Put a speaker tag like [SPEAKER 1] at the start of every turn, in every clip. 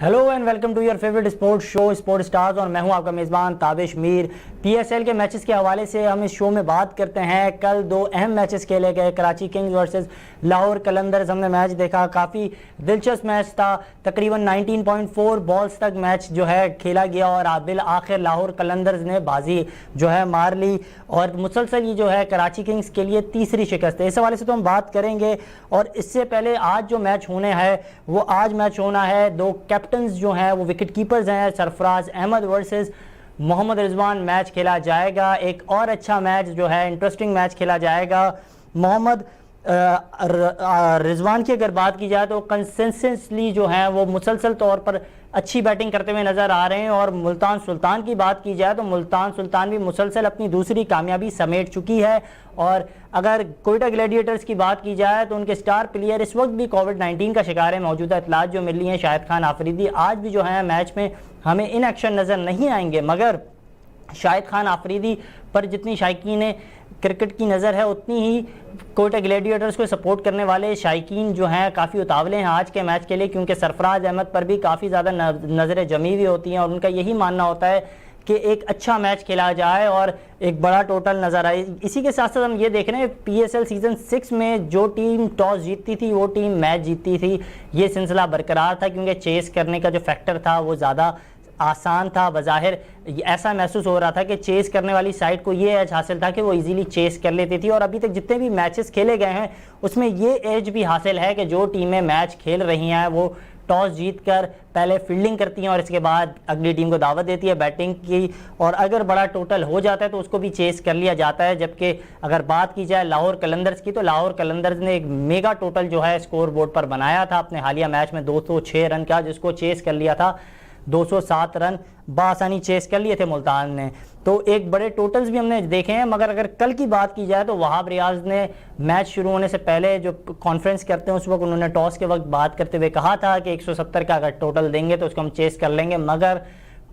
[SPEAKER 1] Hello and welcome to your favourite sports show sport stars और मैं हूं आपका मेज़बान ताबिश मीर। पीएसएल के मैचेस के हवाले से हम इस शो में बात करते हैं। कल दो अहम मैचेस खेले गए, कराची किंग्स वर्सेस लाहौर कलंदर्स। हमने मैच देखा, काफ़ी दिलचस्प मैच था। तकरीबन 19.4 बॉल्स तक मैच जो है खेला गया और बिल आखिर लाहौर कलंदर्स ने बाजी जो है मार ली और मुसलसल ये जो है कराची किंग्स के लिए तीसरी शिकस्त है। इस हवाले से तो हम बात करेंगे। और इससे पहले आज जो मैच होने है वो आज मैच होना है, दो कैप्टन्स जो हैं वो विकेट कीपर्स हैं, सरफराज अहमद वर्सेस मोहम्मद रिजवान मैच खेला जाएगा। एक और अच्छा मैच जो है, इंटरेस्टिंग मैच खेला जाएगा। मोहम्मद रिजवान की अगर बात की जाए तो कंसिस्टेंटली जो है वो मुसलसल तौर पर अच्छी बैटिंग करते हुए नज़र आ रहे हैं। और मुल्तान सुल्तान की बात की जाए तो मुल्तान सुल्तान भी मुसलसल अपनी दूसरी कामयाबी समेट चुकी है। और अगर कोयटा ग्लैडिएटर्स की बात की जाए तो उनके स्टार प्लेयर इस वक्त भी कोविड-19 का शिकार है। मौजूदा इतलात जो मिली हैं, शाहिद खान आफरीदी आज भी जो है मैच में हमें इन एक्शन नज़र नहीं आएंगे, मगर शाहिद खान आफरीदी पर जितनी शायकीन क्रिकेट की नज़र है उतनी ही कोयटा ग्लैडिएटर्स को सपोर्ट करने वाले शायकीन जो हैं काफ़ी उतावले हैं आज के मैच के लिए, क्योंकि सरफराज अहमद पर भी काफ़ी ज़्यादा नज़रें जमी हुई होती हैं और उनका यही मानना होता है कि एक अच्छा मैच खेला जाए और एक बड़ा टोटल नज़र आए। इसी के साथ साथ हम ये देख रहे हैं पीएसएल सीज़न 6 में जो टीम टॉस जीतती थी वो टीम मैच जीतती थी। ये सिलसिला बरकरार था क्योंकि चेस करने का जो फैक्टर था वो ज़्यादा आसान था। बज़ाहिर ऐसा महसूस हो रहा था कि चेस करने वाली साइड को ये एज हासिल था कि वो इजीली चेस कर लेती थी। और अभी तक जितने भी मैचेस खेले गए हैं उसमें ये एज भी हासिल है कि जो टीमें मैच खेल रही हैं वो टॉस जीतकर पहले फील्डिंग करती हैं और इसके बाद अगली टीम को दावत देती है बैटिंग की। और अगर बड़ा टोटल हो जाता है तो उसको भी चेस कर लिया जाता है। जबकि अगर बात की जाए लाहौर कलंदर्स की तो लाहौर कलंदर्स ने एक मेगा टोटल जो है स्कोर बोर्ड पर बनाया था अपने हालिया मैच में 206 रन का, जिसको चेस कर लिया था 207 रन बासानी चेस कर लिए थे मुल्तान ने। तो एक बड़े टोटल्स भी हमने देखे हैं। मगर अगर कल की बात की जाए तो वहाब रियाज ने मैच शुरू होने से पहले जो कॉन्फ्रेंस करते हैं उस वक्त उन्होंने टॉस के वक्त बात करते हुए कहा था कि 170 का अगर टोटल देंगे तो उसको हम चेस कर लेंगे। मगर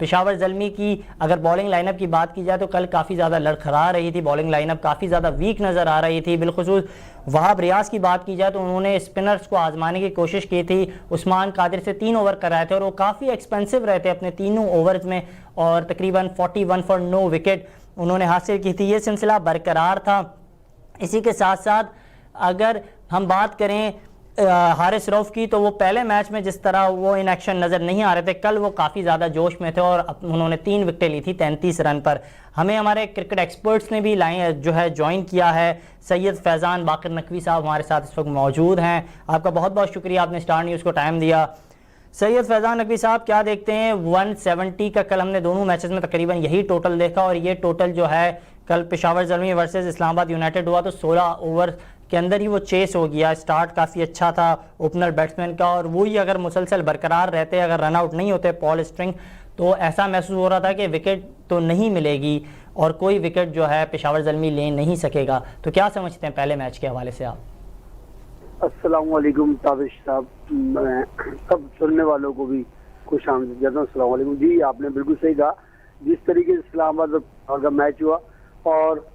[SPEAKER 1] पेशावर ज़ल्मी की अगर बॉलिंग लाइनअप की बात की जाए तो कल काफ़ी ज़्यादा लड़खड़ा रही थी, बॉलिंग लाइनअप काफ़ी ज़्यादा वीक नज़र आ रही थी। बिलखुसूस वहाब रियाज की बात की जाए तो उन्होंने स्पिनर्स को आजमाने की कोशिश की थी। उस्मान कादिर से 3 ओवर कराए थे और वो काफ़ी एक्सपेंसिव रहे थे अपने तीनों ओवर्स में और तकरीबन 41 फॉर 9 विकेट उन्होंने हासिल की थी। ये सिलसिला बरकरार था। इसी के साथ साथ अगर हम बात करें हारिस रऊफ की तो वो पहले मैच में जिस तरह वो इन एक्शन नज़र नहीं आ रहे थे, कल वो काफ़ी ज़्यादा जोश में थे और उन्होंने 3 विकेटें ली थी 33 रन पर। हमें हमारे क्रिकेट एक्सपर्ट्स ने भी लाइन जो है ज्वाइन किया है। सैयद फैज़ान बाकर नकवी साहब हमारे साथ इस वक्त मौजूद हैं। आपका बहुत बहुत शुक्रिया, आपने स्टार न्यूज़ को टाइम दिया। सैयद फैज़ान नकवी साहब, क्या देखते हैं 170 का कल हमने दोनों मैचेस में तकरीबन यही टोटल देखा और ये टोटल जो है कल पेशावर ज़ल्मी वर्सेस इस्लामाबाद यूनाइटेड हुआ तो 16 ओवर के अंदर ही वो चेस हो गया। स्टार्ट काफ़ी अच्छा था ओपनर बैट्समैन का और वही अगर मुसलसल बरकरार रहते, अगर रन आउट नहीं होते पॉल स्ट्रिंग, तो ऐसा महसूस हो रहा था कि विकेट तो नहीं मिलेगी और कोई विकेट जो है पेशावर ज़ल्मी ले नहीं सकेगा। तो क्या समझते हैं पहले मैच के हवाले से आप?
[SPEAKER 2] अस्सलाम वालेकुम ताबिश साहब, मैं सब सुनने वालों को भी खुश आमदीद कहता हूँ। अस्सलाम वालेकुम। जी, आपने बिल्कुल सही कहा। जिस तरीके से इस्लामाबाद का मैच हुआ और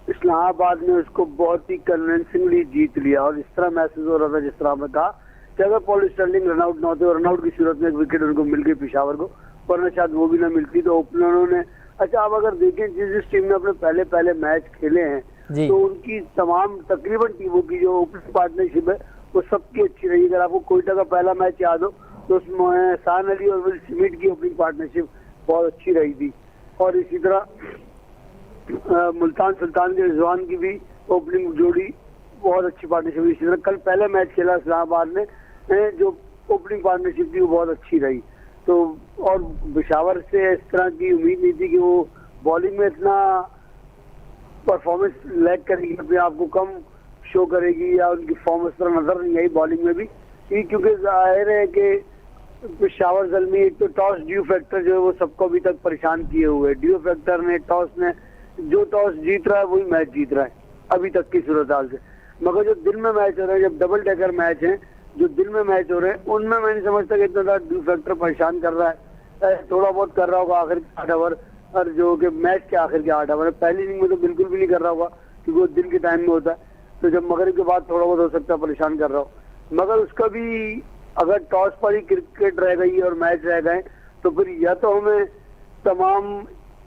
[SPEAKER 2] इस्लामाबाद ने उसको बहुत ही कन्विंसिंगली जीत लिया और इस तरह महसूस हो रहा था जिस तरह आपने कहा कि अगर पॉल स्टर्लिंग रन आउट ना होते और रन आउट की सूरत में एक विकेट उनको मिल गई पेशावर को, वरना शायद वो भी ना मिलती। तो ओपनरों ने अच्छा, आप अगर देखें जिस टीम ने अपने पहले मैच खेले हैं तो उनकी तमाम तकरीबन टीमों की जो ओपनिंग पार्टनरशिप है वो सबकी अच्छी रही। अगर आपको कोयटा का पहला मैच याद हो तो उसमें सान अली और विल स्मिथ की ओपनिंग पार्टनरशिप बहुत अच्छी रही थी। और इसी तरह मुल्तान सुल्तान के रिजवान की भी ओपनिंग जोड़ी बहुत अच्छी पार्टनरशिप हुई। इसी तरह कल पहले मैच खेला इस्लामाबाद ने जो ओपनिंग पार्टनरशिप थी वो बहुत अच्छी रही। तो और पेशावर से इस तरह की उम्मीद नहीं थी कि वो बॉलिंग में इतना परफॉर्मेंस लैग करेगी, अपने आप को कम शो करेगी या उनकी फॉर्म इस तरह नजर नहीं आई बॉलिंग में भी, क्योंकि जाहिर है कि पेशावर ज़ल्मी एक तो टॉस ड्यू फैक्टर जो है वो सबको अभी तक परेशान किए हुए। ड्यू फैक्टर ने जो टॉस जीत रहा है वही मैच जीत रहा है अभी तक की सूरत हाल से। मगर जो दिन में मैच हो रहे हैं, जब डबल डेकर मैच है, जो दिन में मैच हो रहे हैं उनमें मैं नहीं समझता कि इतना ड्यू फैक्टर परेशान कर रहा है। थोड़ा बहुत कर रहा होगा आखिर के 8 ओवर और जो कि मैच के आखिर के 8 ओवर, पहली इनिंग में तो बिल्कुल भी नहीं कर रहा होगा क्योंकि वो दिन के टाइम में होता है। तो जब मगरिब के बाद थोड़ा बहुत हो सकता है परेशान कर रहा हो, मगर उसका भी अगर टॉस पर ही क्रिकेट रह गई और मैच रह गए तो फिर या तो हमें तमाम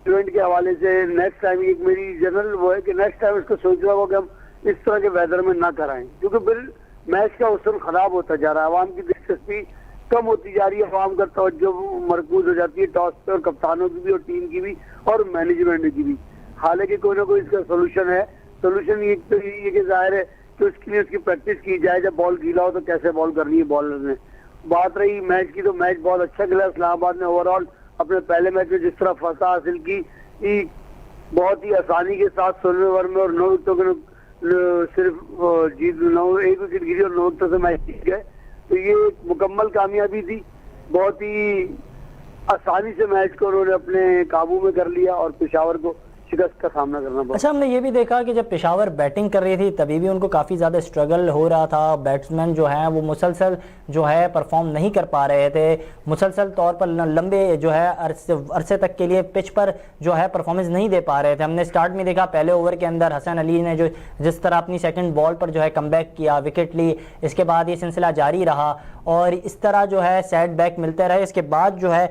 [SPEAKER 2] इवेंट के हवाले से नेक्स्ट टाइम, एक मेरी जनरल वो है कि नेक्स्ट टाइम इसको सोचना होगा कि हम इस तरह के वेदर में ना कराएं, क्योंकि फिर मैच का उसूल खराब होता जा रहा है, आवाम की दिलचस्पी कम होती जा रही है, आवाम का तवज्जो मरकूज हो जाती है टॉस पे, और कप्तानों की भी और टीम की भी और मैनेजमेंट की भी। हालांकि कोई ना कोई इसका सोल्यूशन है। सोल्यूशन एक तो ये कि जाहिर है कि उसके लिए उसकी प्रैक्टिस की जाए, जब बॉल गीला हो तो कैसे बॉल करनी है बॉलर ने। बात रही मैच की, तो मैच बहुत अच्छा खेला इस्लामाबाद ने ओवरऑल। अपने पहले मैच में जिस तरह फतह हासिल की, बहुत ही आसानी के साथ 16वें ओवर में और 9 विकेटों के सिर्फ जीत 1 विकेट गिरी और 9 विकेटों से मैच जीत गए, तो ये एक मुकम्मल कामयाबी थी। बहुत ही आसानी से मैच को उन्होंने अपने काबू में कर लिया और पेशावर को शिकस्त का सामना करना पड़ा।
[SPEAKER 1] अच्छा, हमने ये भी देखा कि जब पेशावर बैटिंग कर रही थी तभी भी उनको काफ़ी ज़्यादा स्ट्रगल हो रहा था। बैट्समैन जो हैं वो मुसलसल जो है परफॉर्म नहीं कर पा रहे थे, मुसलसल तौर पर लंबे जो है अरसे तक के लिए पिच पर जो है परफॉर्मेंस नहीं दे पा रहे थे। हमने स्टार्ट में देखा पहले ओवर के अंदर हसन अली ने जो जिस तरह अपनी सेकंड बॉल पर जो है कमबैक किया, विकेट ली, इसके बाद ये सिलसिला जारी रहा और इस तरह जो है सेट बैक मिलते रहे। इसके बाद जो है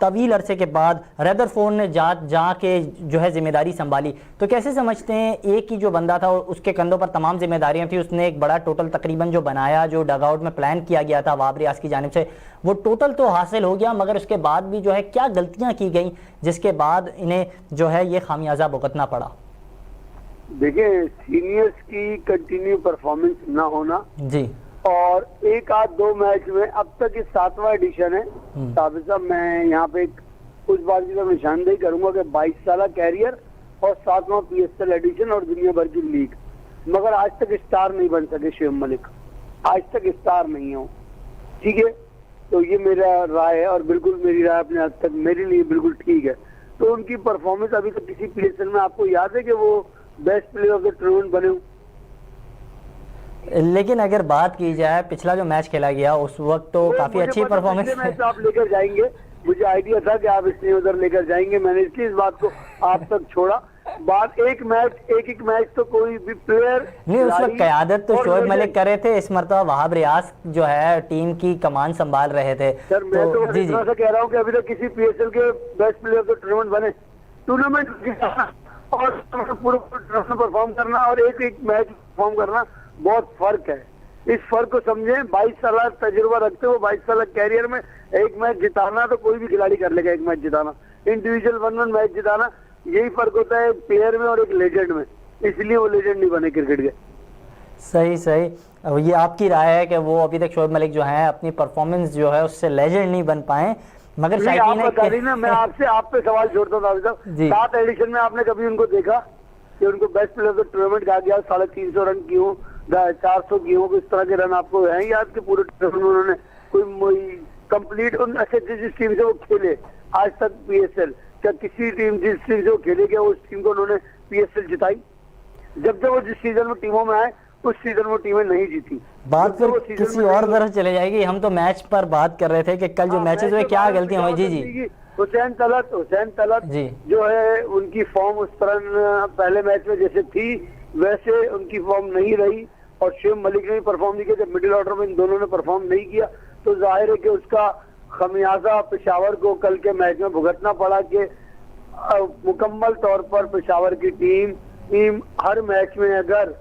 [SPEAKER 1] तवील अरसे के बाद रदरफोर्ड ने जाके जो है जिम्मेदारी संभाली। तो कैसे समझते हैं, एक ही जो बंदा था उसके कंधों पर तमाम जिम्मेदारियां थी, उसने एक बड़ा टोटल तकरीबन जो बनाया, जो डगआउट में प्लान किया गया था वहाब रियाज की जानिब से, वो टोटल तो हासिल हो गया, मगर उसके बाद भी जो है क्या गलतियां की गई जिसके बाद इन्हें जो है ये खामियाजा भुगतना पड़ा?
[SPEAKER 2] देखिए, सीनियर्स की कंटिन्यू परफॉर्मेंस ना होना
[SPEAKER 1] जी,
[SPEAKER 2] और एक आध 2 मैच में, अब तक ये 7वां एडिशन है साबिर साहब, मैं यहाँ पे उस बात की निशानदेही करूंगा कि 22 साल कैरियर और 7वां PSL एडिशन और दुनिया भर की लीग, मगर आज तक स्टार नहीं बन सके शुएब मलिक, आज तक स्टार नहीं हो। ठीक है, तो ये मेरा राय है और बिल्कुल मेरी राय अपने हद तक मेरे लिए बिल्कुल ठीक है। तो उनकी परफॉर्मेंस अभी तक किसी PSL में आपको याद है कि वो best player of the tournament बने हो?
[SPEAKER 1] लेकिन अगर बात की जाए पिछला जो मैच खेला गया उस वक्त तो काफी अच्छी परफॉर्मेंस
[SPEAKER 2] मैच आप लेकर जाएंगे, मुझे आइडिया था कि आप इसलिए उधर लेकर जाएंगे, मैंने इसलिए इस बात को आप तक छोड़ा। बात एक मैच तो कोई भी प्लेयर
[SPEAKER 1] नहीं, उस वक्त क़यादत तो शोएब मलिक कर रहे थे, इस मरतबा वहाब रियाज जो है टीम की कमान संभाल रहे थे।
[SPEAKER 2] सर मैं तो इस तरह से कह रहा हूँ कि अभी तक किसी PSL के best player of the tournament बने, टूर्नामेंट और पूरा परफॉर्म करना और एक मैच परफॉर्म करना बहुत फर्क है। इस फर्क को समझें। 22 साल तजुर्बा रखते हो, 22 साल कैरियर में एक मैच जिताना तो कोई भी खिलाड़ी कर लेगा, एक मैच जिताना, इंडिविजुअल 1-1 मैच जिताना, यही फर्क होता है एक प्लेयर में और एक लेजेंड में, इसलिए वो लेजेंड नहीं बने क्रिकेट के।
[SPEAKER 1] सही, ये आपकी राय है कि वो अभी तक शोएब मलिक जो है अपनी परफॉर्मेंस जो है उससे लेजेंड नहीं बन पाए, मगर
[SPEAKER 2] आप बता रही ना, मैं आप पे सवाल छोड़ता हूँ। 7 एडिशन में आपने कभी उनको देखा कि उनको best player of the tournament कहा गया, 350 रन की हो, 400 की हो, इस तरह के रन आपको हैं याद के पूरे टूर्नामेंट में उन्होंने कोई कंप्लीट अच्छा जिस टीम से वो खेले आज तक PSL, क्या किसी टीम जिस टीम से वो खेले गया उस टीम को उन्होंने PSL जिताई? जब वो जिस सीजन में टीमों में आए उस सीजन में टीमें नहीं जीती।
[SPEAKER 1] बात फिर किसी और तरफ चले जाएगी। हम तो मैच पर बात कर रहे थे कि कल जो मैचेस हुए क्या गलतियां हुई। जी,
[SPEAKER 2] हुसैन तलत जो है उनकी फॉर्म उस तरह पहले मैच में जैसे थी वैसे उनकी फॉर्म नहीं रही और शुएब मलिक ने भी परफॉर्म नहीं किया। जब मिडिल ऑर्डर में इन दोनों ने परफॉर्म नहीं किया तो जाहिर है कि उसका खमियाजा पेशावर को कल के मैच में भुगतना पड़ा कि मुकम्मल तौर पर पेशावर की टीम हर मैच में अगर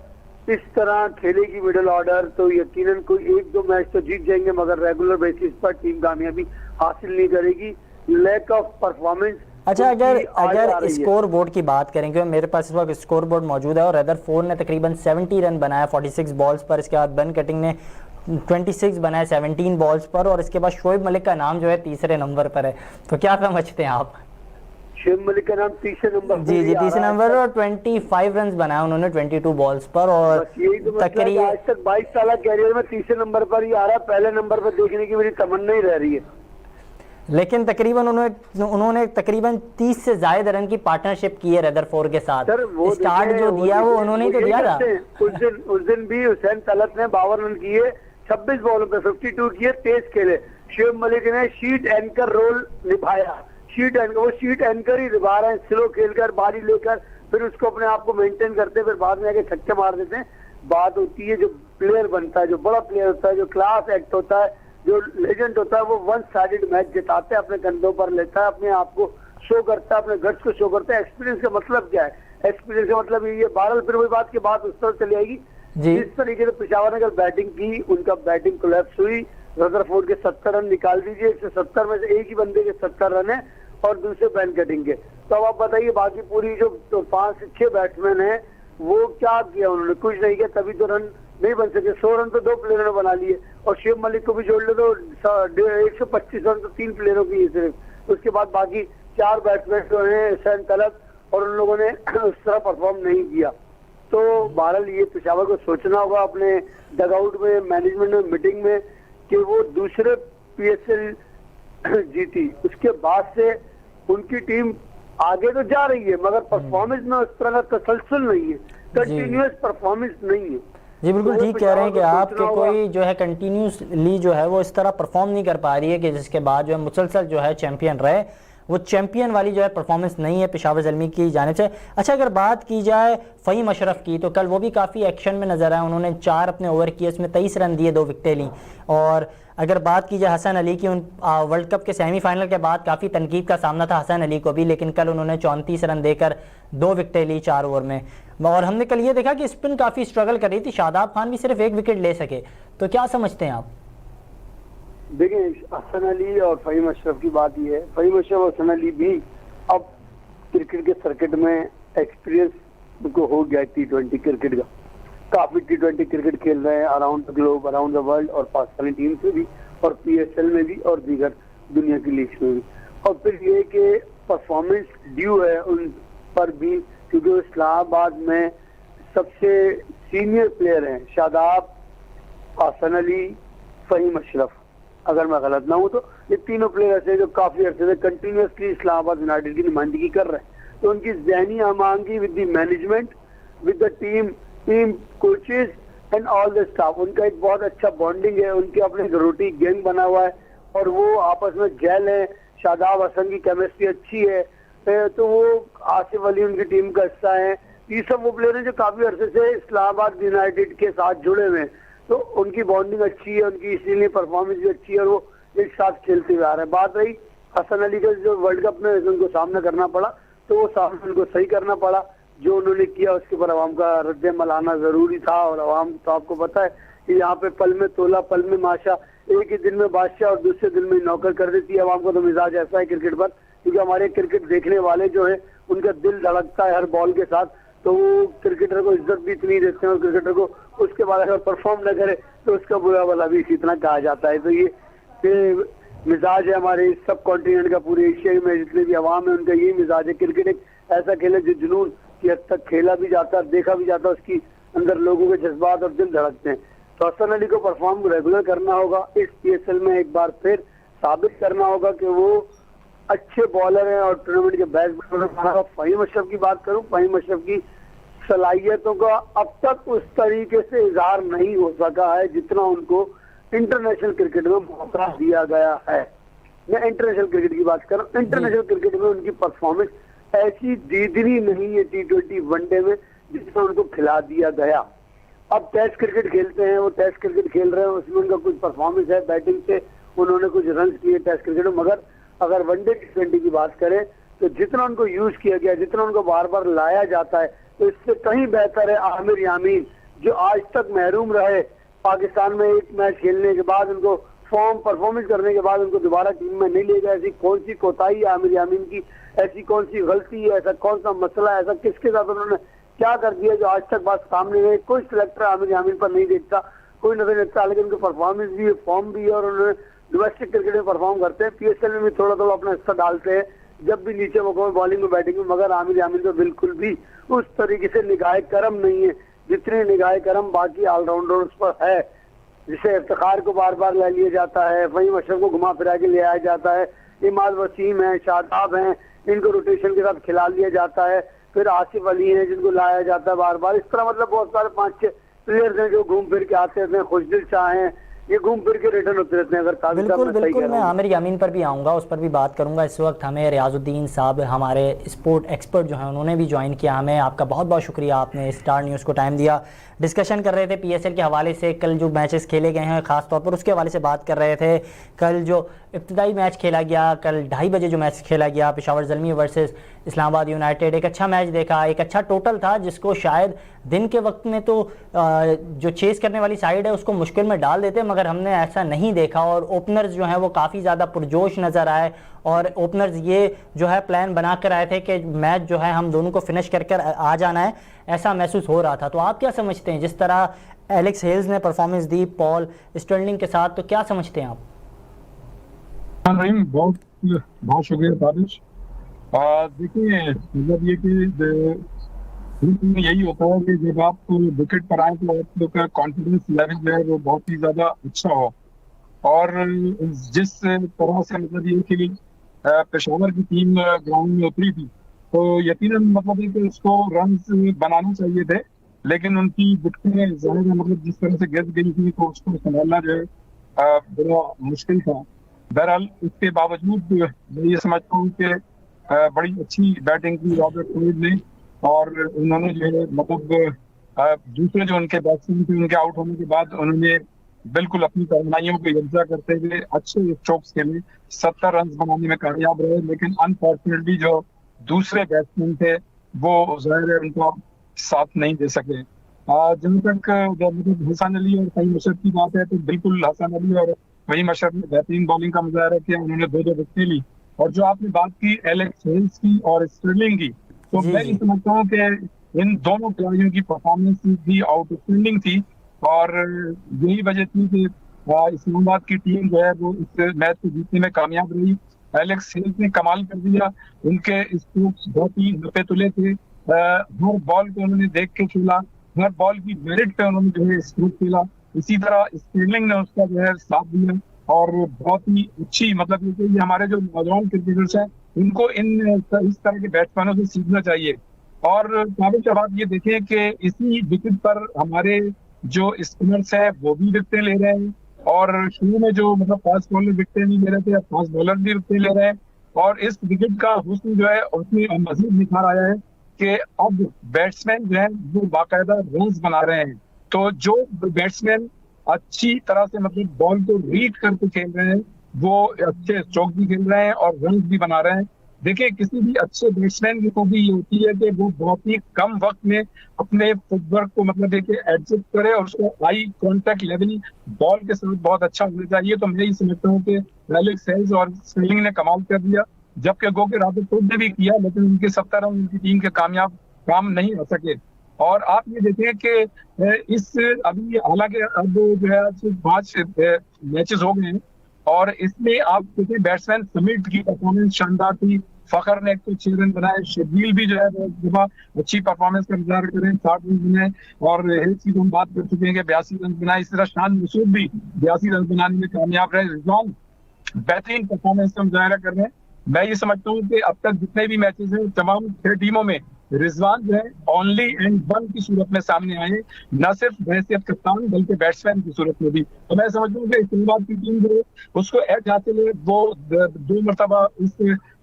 [SPEAKER 2] इस तरह खेलेगी मिडिल ऑर्डर तो यकीनन कोई 1-2 मैच तो जीत जाएंगे, मगर रेगुलर बेसिस पर टीम कामयाबी हासिल नहीं करेगी। Lack of performance.
[SPEAKER 1] अच्छा, अगर स्कोर बोर्ड की बात करें, क्योंकि मेरे पास इस वक्त स्कोर बोर्ड मौजूद है और रदरफोर्ड ने तकरीबन 70 रन बनाया 46 बॉल्स पर, इसके बाद बेन कटिंग ने 26 बनाए 17 बॉल्स पर और इसके बाद शोएब मलिक का नाम जो है तीसरे नंबर पर है। तो क्या समझते हैं आप?
[SPEAKER 2] शुएब मलिक का नाम तीसरे नंबर पर,
[SPEAKER 1] जी तीसरे नंबर और 25 रन बनाए उन्होंने 22 बॉल्स पर और
[SPEAKER 2] तकरीबन आज तक 22 साल कैरियर में तीसरे नंबर पर ही आ रहा है। पहले नंबर पर देखने की मेरी तमन्ना ही रह रही है।
[SPEAKER 1] लेकिन तकरीबन उन्होंने तकरीबन 30 से ज्यादा रन की पार्टनरशिप की है रदरफोर्ड के साथ। स्टार्ट जो दिया वो उन्होंने ही तो दिया था।
[SPEAKER 2] उस दिन भी हुसैन तलत ने 52 रन किए 26 बॉलों पे 52 किए, तेज खेले। शुएब मलिक ने शीट एंकर रोल निभाया, शीट एंकर ही निभा रहे हैं, स्लो खेलकर बारी लेकर फिर उसको अपने आप को मेंटेन करते फिर बाद में आके छक्के मार देते हैं। बात होती है जो प्लेयर बनता है, जो बड़ा प्लेयर होता है, जो क्लास एक्ट होता है, जो लेजेंड होता है वो वन साइडेड मैच जिताते अपने कंधों पर लेता है, अपने आप को शो करता है, अपने गट्स को शो करता है। एक्सपीरियंस का मतलब क्या है? एक्सपीरियंस का मतलब ये बहरहाल फिर वही बात की बात उस तरह चली आएगी जिस तरीके से पेशावर ने कल बैटिंग की, उनका बैटिंग कोलैप्स हुई। रदरफोर्ड के 70 रन निकाल दीजिए, 170 में से एक ही बंदे के 70 रन है और दूसरे बैन कटिंग के। तो अब आप बताइए बाकी पूरी जो 5 से 6 बैट्समैन है वो क्या किया? उन्होंने कुछ नहीं किया, तभी तो रन नहीं बन सके। 100 रन तो 2 प्लेयरों ने बना लिए और शुएब मलिक को भी जोड़ ले तो 125 रन तो 3 प्लेयरों की सिर्फ। उसके बाद बाकी 4 बैट्समैन जो है सैन तलक, और उन लोगों ने उस तरह परफॉर्म नहीं किया। तो बहरहाल ये पेशावर को सोचना होगा अपने डगआउट में, मैनेजमेंट में, मीटिंग में कि वो दूसरे PSL जीती, उसके बाद से उनकी टीम आगे तो जा रही है मगर परफॉर्मेंस में उस तरह का तसलसल नहीं है, कंटिन्यूअस परफॉर्मेंस नहीं है।
[SPEAKER 1] जी बिल्कुल ठीक कह रहे हैं कि आपके कोई जो है कंटिन्यूसली जो है वो इस तरह परफॉर्म नहीं कर पा रही है कि जिसके बाद जो है मुसलसल जो है चैंपियन रहे, वो चैंपियन वाली जो है परफॉर्मेंस नहीं है पेशावर ज़ल्मी की जानिब से। अच्छा, अगर बात की जाए फ़हीम अशरफ की तो कल वो भी काफ़ी एक्शन में नजर आए। उन्होंने 4 अपने ओवर किए, उसमें 23 रन दिए, 2 विकेटें ली। और अगर बात की जाए हसन अली की, उन वर्ल्ड कप के सेमीफाइनल के बाद काफ़ी तनकीद का सामना था हसन अली को भी, लेकिन कल उन्होंने 34 रन देकर 2 विकेटें ली 4 ओवर में। और हमने कल ये देखा कि स्पिन काफ़ी स्ट्रगल कर रही थी, शादाब खान भी सिर्फ 1 विकेट ले सके। तो क्या समझते हैं आप?
[SPEAKER 2] देखिए, हसन अली और फ़हीम अशरफ की बात ये है, फ़हीम अशरफ और हसन अली भी अब क्रिकेट के सर्किट में एक्सपीरियंस उनको हो गया T20 क्रिकेट का। काफी T20 क्रिकेट खेल रहे हैं around the globe, around the world, और पाकिस्तानी टीम से भी और PSL में भी और दीगर दुनिया की लीग में भी। और फिर ये कि परफॉर्मेंस ड्यू है उन पर भी, क्योंकि इस्लामाबाद में सबसे सीनियर प्लेयर हैं शादाब, हसन अली, फ़हीम अशरफ। अगर मैं गलत ना हूं तो ये तीनों प्लेयर ऐसे जो काफी अर्से से कंटिन्यूसली इस्लामाबाद यूनाइटेड की नुमाइंदगी कर रहे हैं। तो उनकी ज़हनी आमांगी with the management, with the team coaches and all the staff, उनका एक बहुत अच्छा बॉन्डिंग है, उनकी अपनी रोटी गैंग बना हुआ है और वो आपस में जेल है। शादाब हसन की केमिस्ट्री अच्छी है, तो वो आसिफ अली उनकी टीम का हिस्सा है। ये सब वो प्लेयर हैं जो काफी अरसे से इस्लामाबाद यूनाइटेड के साथ जुड़े हुए हैं, तो उनकी बॉन्डिंग अच्छी है, उनकी इसीलिए परफॉर्मेंस भी अच्छी है और वो एक साथ खेलते हुए आ रहे हैं। बात रही हसन अली का, जो वर्ल्ड कप में उनको सामना करना पड़ा तो वो सामना उनको सही करना पड़ा। जो उन्होंने किया उसके ऊपर अवाम का रद्द-ए-अमल आना जरूरी था, और अवाम तो आपको पता है कि यहाँ पे पल में तोला पल में माशा, एक ही दिन में बादशाह और दूसरे दिन में नौकर कर देती है अवाम को। तो मिजाज ऐसा है क्रिकेट पर, क्योंकि हमारे क्रिकेट देखने वाले जो है उनका दिल धड़कता है हर बॉल के साथ, तो वो क्रिकेटर को इज्जत भी इतनी देते हैं और क्रिकेटर को उसके बाद अगर परफॉर्म न करे तो उसका बुरा भला भी इसी तरह कहा जाता है। तो ये मिजाज है हमारे सब कॉन्टिनेंट का, पूरे एशिया में जितने भी अवाम है उनका यही मिजाज है। क्रिकेट एक ऐसा खेल है जो जुनून की हद तक खेला भी जाता है, देखा भी जाता है, उसकी अंदर लोगों के जज्बात और दिल धड़कते हैं। तो हसन अली को परफॉर्म रेगुलर करना होगा, इस PSL में एक बार फिर साबित करना होगा कि वो अच्छे बॉलर हैं और टूर्नामेंट के बेस्ट बॉलर। फ़हीम अशरफ की बात करूं, फ़हीम अशरफ की सलाहियतों का अब तक उस तरीके से इजहार नहीं हो सका है जितना उनको इंटरनेशनल क्रिकेट में मौका दिया गया है। मैं इंटरनेशनल क्रिकेट की बात कर रहा हूँ, इंटरनेशनल क्रिकेट में उनकी परफॉर्मेंस ऐसी दीदनी नहीं है T20 वनडे में जितना उनको खिला दिया गया। अब टेस्ट क्रिकेट खेलते हैं, वो टेस्ट क्रिकेट खेल रहे हैं, उसमें उनका कुछ परफॉर्मेंस है, बैटिंग से उन्होंने कुछ रन किए टेस्ट क्रिकेट में, मगर अगर वनडे T20 की बात करें तो जितना उनको यूज किया गया, जितना उनको बार बार लाया जाता है, तो इससे कहीं बेहतर है आमिर यामीन, जो आज तक महरूम रहे। पाकिस्तान में एक मैच खेलने के बाद उनको परफॉर्मेंस करने के बाद उनको दोबारा टीम में नहीं ले गया। ऐसी कौन सी कोताही है आमिर यामीन की, ऐसी कौन सी गलती है, ऐसा कौन सा मसला है, ऐसा किसके साथ उन्होंने क्या कर दिया जो आज तक बात सामने है? कोई सिलेक्टर आमिर यामीन पर नहीं देखता, कोई नजर नहीं देखता, लेकिन उनकी परफॉर्मेंस भी है, फॉर्म भी है और उन्होंने डोमेस्टिक क्रिकेट में परफॉर्म करते हैं। PSL में भी थोड़ा थोड़ा अपना हिस्सा डालते हैं जब भी नीचे मौकों में बॉलिंग में बैटिंग में, मगर आमिर यामीन तो बिल्कुल भी उस तरीके से निगाह करम नहीं है जितनी निगाह करम बाकी ऑलराउंडर्स पर है। जिसे इफ्तिखार को बार बार ले लिया जाता है, फ़हीम अशरफ को घुमा फिरा के ले आया जाता है, इमाद वसीम है, शादाब हैं, इनको रोटेशन के साथ खिला लिया जाता है, फिर आसिफ अली हैं जिनको लाया जाता है बार बार। इस तरह मतलब बहुत सारे 5-6 प्लेयर्स हैं जो घूम फिर के आते हैं। खुशदिल शाह हैं, ये घूम फिर के रिटर्न होते रहते हैं। अगर काफी
[SPEAKER 1] बिल्कुल बिल्कुल, मैं आमिर यामीन पर भी आऊँगा, उस पर भी बात करूँगा। इस वक्त हमें रियाजुद्दीन साहब, हमारे स्पोर्ट एक्सपर्ट जो हैं, उन्होंने भी ज्वाइन किया हमें। आपका बहुत बहुत शुक्रिया, आपने स्टार न्यूज़ को टाइम दिया। डिस्कशन कर रहे थे PSL के हवाले से, कल जो मैचेस खेले गए हैं ख़ास तौर पर उसके हवाले से बात कर रहे थे। कल जो इब्तदाई मैच खेला गया, कल 2:30 बजे जो मैच खेला गया पेशावर ज़ल्मी वर्सेस इस्लामाबाद यूनाइटेड, एक अच्छा मैच देखा, एक अच्छा टोटल था जिसको शायद दिन के वक्त में तो जो चेस करने वाली साइड है उसको मुश्किल में डाल देते, मगर हमने ऐसा नहीं देखा। और ओपनर्स जो हैं वो काफ़ी ज़्यादा पुरजोश नज़र आए, और ओपनर्स ये जो है प्लान बना कर आए थे कि मैच जो है हम दोनों को फिनिश कर आ जाना है, ऐसा महसूस हो रहा था। तो आप क्या समझते हैं, जिस तरह एलेक्स हेल्स ने परफॉर्मेंस दी पॉल स्टर्लिंग के साथ, तो क्या समझते हैं आप?
[SPEAKER 3] नहीं, बहुत बहुत शुक्रिया तारिश। देखिए, मतलब ये कि यही होता है कि जब आप विकेट पर आए तो आप लोग का कॉन्फिडेंस लेवल जो है वो बहुत ही ज्यादा अच्छा हो। और जिस तरह से मतलब ये कि पेशावर की टीम ग्राउंड में उतरी थी, तो यकीनन मतलब है कि उसको रन्स बनाने चाहिए थे, लेकिन उनकी विकेटें ज़ाहिर है मतलब जिस तरह से गिर गई थी तो उसको संभालना जो है बड़ा मुश्किल था। बहरहाल इसके बावजूद मैं ये समझता हूँ कि बड़ी अच्छी बैटिंग की रॉबर्ट क्विड ने, और उन्होंने जो है मतलब दूसरे जो उनके बैट्समैन थे उनके आउट होने के बाद उन्होंने बिल्कुल अपनी तमन्नाइयों को यकजा करते हुए अच्छे स्ट्रोक्स खेले, 70 रन बनाने में कामयाब रहे। लेकिन अनफॉर्चुनेटली जो दूसरे बैट्समैन थे वो ज़ाहिर है उनका साथ नहीं दे सके। जहाँ तक मतलब हसन अली और फहीम अशरफ की बात है, तो बिल्कुल हसन अली और फहीम अशरफ ने बेहतरीन बॉलिंग का मुजाहरा किया, उन्होंने 2-2 विकेटें ली। और जो आपने बात की एलेक्स हेल्स की और स्टर्लिंग की, तो मैं ये समझता हूँ कि इन दोनों खिलाड़ियों की परफॉर्मेंस भी आउटस्टैंडिंग थी, और यही वजह थी कि इस्लामाबाद की टीम जो है वो इस मैच को जीतने में कामयाब रही। एलेक्स हेल्स ने कमाल कर दिया, उनके स्ट्रोक्स बहुत ही नपे तुले थे, हर बॉल को उन्होंने देख के खेला, हर बॉल की मेरिट पे उन्होंने जो है स्ट्रोक खेला। इसी तरह स्टर्लिंग ने उसका जो है साथ दिया, और बहुत ही अच्छी मतलब ये हमारे जो नौजवान क्रिकेटर्स हैं उनको इस तरह के बैट्समैनों से सीखना चाहिए। और काबिल के बाद ये देखें कि इसी विकेट पर हमारे जो स्पिनर्स है वो भी विकेटें ले रहे हैं, और शुरू में जो मतलब फास्ट बॉलर विकेटें नहीं ले रहे थे, अब फास्ट बॉलर भी विकेटें ले रहे हैं। और इस विकेट का हुस्न जो है उसमें मजीद निखार आया है कि अब बैट्समैन जो है वो बाकायदा रन्स बना रहे हैं। तो जो बैट्समैन अच्छी तरह से मतलब बॉल को रीड करके खेल रहे हैं वो अच्छे स्ट्रोक भी खेल रहे हैं और रन्स भी बना रहे हैं। देखिए, किसी भी अच्छे बैट्समैन की खूबी ये होती है कि वो बहुत ही कम वक्त में अपने फुटवर्क को मतलब एडजस्ट करे, और उसको आई कांटेक्ट लेवल बॉल के साथ बहुत अच्छा होना चाहिए। तो मैं ये समझता हूँ कि एलेक्स हेल्स और स्टर्लिंग ने कमाल कर दिया, जबकि गो के रॉबर्ट क्विड ने भी किया, लेकिन उनके 70 रन उनकी टीम के कामयाब काम नहीं हो सके। और आप ये देखें कि इस अभी हालांकि अब जो है 5 मैचेस हो गए हैं, और इसमें आप देखें बैट्समैन समिट की परफॉर्मेंस शानदार थी। फखर ने 106 रन बनाए, शबील भी जो है दफा अच्छी परफॉर्मेंस का मुजाहरा करें, 60 रन बनाए, और हिल्स की तो हम बात कर चुके हैं कि 82 रन बनाए। इस तरह शान मसूद भी 82 रन बनाने में कामयाब रहे। रिजवान बेहतरीन परफॉर्मेंस का मुजाहरा कर रहे हैं। मैं ये समझता हूँ कि अब तक जितने भी मैचेस हैं तमाम 6 टीमों में रिजवान जो है ओनली एंड वन की सूरत में सामने आए, न सिर्फ हैसियत कप्तान बल्कि बैट्समैन की सूरत में भी। तो मैं समझता हूँ कि इस्लामाबाद की टीम जो उसको एज हासिल है, वो 2 मरतबा इस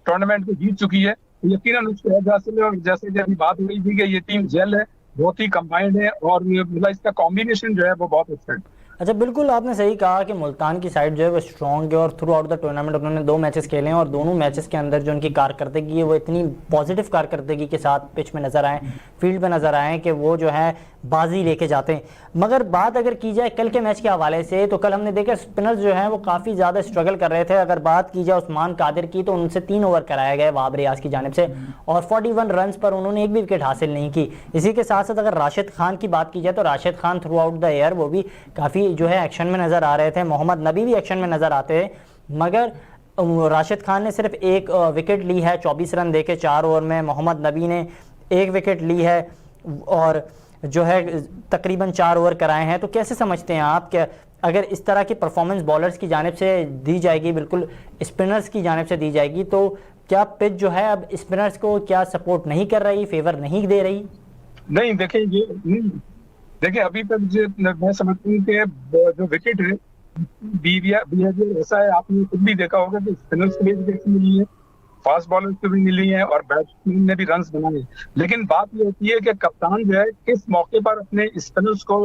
[SPEAKER 3] टूर्नामेंट को जीत चुकी है, तो यकीनन उसको एज हासिल है। और जैसे कि अभी बात हो रही थी कि ये टीम जेल है, बहुत ही कंबाइंड है, और मतलब इसका कॉम्बिनेशन जो है वो बहुत अच्छा है।
[SPEAKER 1] अच्छा, बिल्कुल आपने सही कहा कि मुल्तान की साइड जो है वो स्ट्रॉन्ग है, और थ्रू आउट द टूर्नामेंट उन्होंने 2 मैचेस खेले हैं, और दोनों मैचेस के अंदर जो उनकी कारकर्दगी है वो इतनी पॉजिटिव कारकर्दगी के साथ पिच में नज़र आए, फील्ड में नज़र आए कि वो जो है बाजी लेके जाते हैं। मगर बात अगर की जाए कल के मैच के हवाले से, तो कल हमने देखा स्पिनर्स जो हैं वो काफ़ी ज़्यादा स्ट्रगल कर रहे थे। अगर बात की जाए उस्मान कादिर की, तो उनसे 3 ओवर कराया गया वहाब रियाज की जानिब से, और 41 रन पर उन्होंने एक भी विकेट हासिल नहीं की। इसी के साथ साथ अगर राशिद खान की बात की जाए, तो Rashid Khan through out the air वो भी काफ़ी जो है एक्शन में नज़र आ रहे थे। मोहम्मद नबी भी एक्शन में नज़र आते हैं, मगर राशिद खान ने सिर्फ 1 विकेट ली है 24 रन देके 4 ओवर में। मोहम्मद नबी ने 1 विकेट ली है और जो है तकरीबन 4 ओवर कराए हैं। तो कैसे समझते हैं आप कि अगर इस तरह की परफॉर्मेंस बॉलर्स की जानिब से दी जाएगी, बिल्कुल स्पिनर्स की जानिब से दी जाएगी, तो क्या पिच जो है अब स्पिनर्स को क्या सपोर्ट नहीं कर रही, फेवर नहीं दे रही?
[SPEAKER 3] नहीं, देखिए अभी तक मैं समझता हूँ कि जो विकेट है बिहेवियर ऐसा है, आपने खुद भी देखा होगा कि स्पिनर्स को भी विकेट मिली है, फास्ट बॉलर्स को भी मिली है और बैट्समैन ने भी रन्स बनाए। लेकिन बात ये होती है कि कप्तान जो है किस मौके पर अपने स्पिनर्स को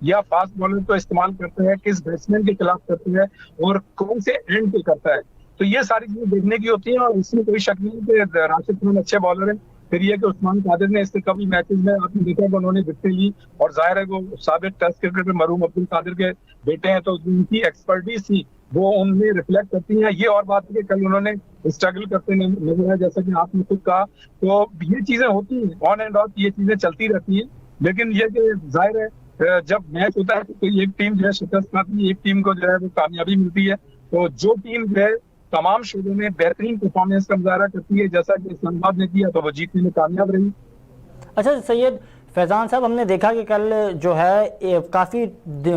[SPEAKER 3] या फास्ट बॉलर को इस्तेमाल करता है, किस बैट्समैन के खिलाफ करता है और कौन से एंड पे करता है। तो ये सारी चीजें देखने की होती है और इसमें कोई शक नहीं कि राशिद खान अच्छे बॉलर हैं। फिर ये कि उस्मान कादिर ने इससे कभी मैचेस में आपने देखा कि उन्होंने विकेट ली, और जाहिर है वो साबिक टेस्ट क्रिकेटर मरूम अब्दुल कादिर के बेटे हैं, तो उनकी एक्सपर्टीज थी वो उनमें रिफ्लेक्ट करती हैं। ये और बात है कि कल उन्होंने स्ट्रगल करते नजर आए, जैसा कि आपने खुद कहा। तो ये चीजें होती हैं, ऑन एंड ऑफ ये चीजें चलती रहती हैं। लेकिन ये कि जाहिर है जब मैच होता है तो एक टीम जो है शिकस्त खाती है, एक टीम को जो है वो कामयाबी मिलती है। तो जो टीम जो है तमाम शोबों में बेहतरीन परफॉर्मेंस का मुजाहरा करती है, जैसा कि इस्लामाबाद ने किया, तो वो जीतने में कामयाब रही।
[SPEAKER 1] अच्छा सैयद फैज़ान साहब, हमने देखा कि कल जो है काफ़ी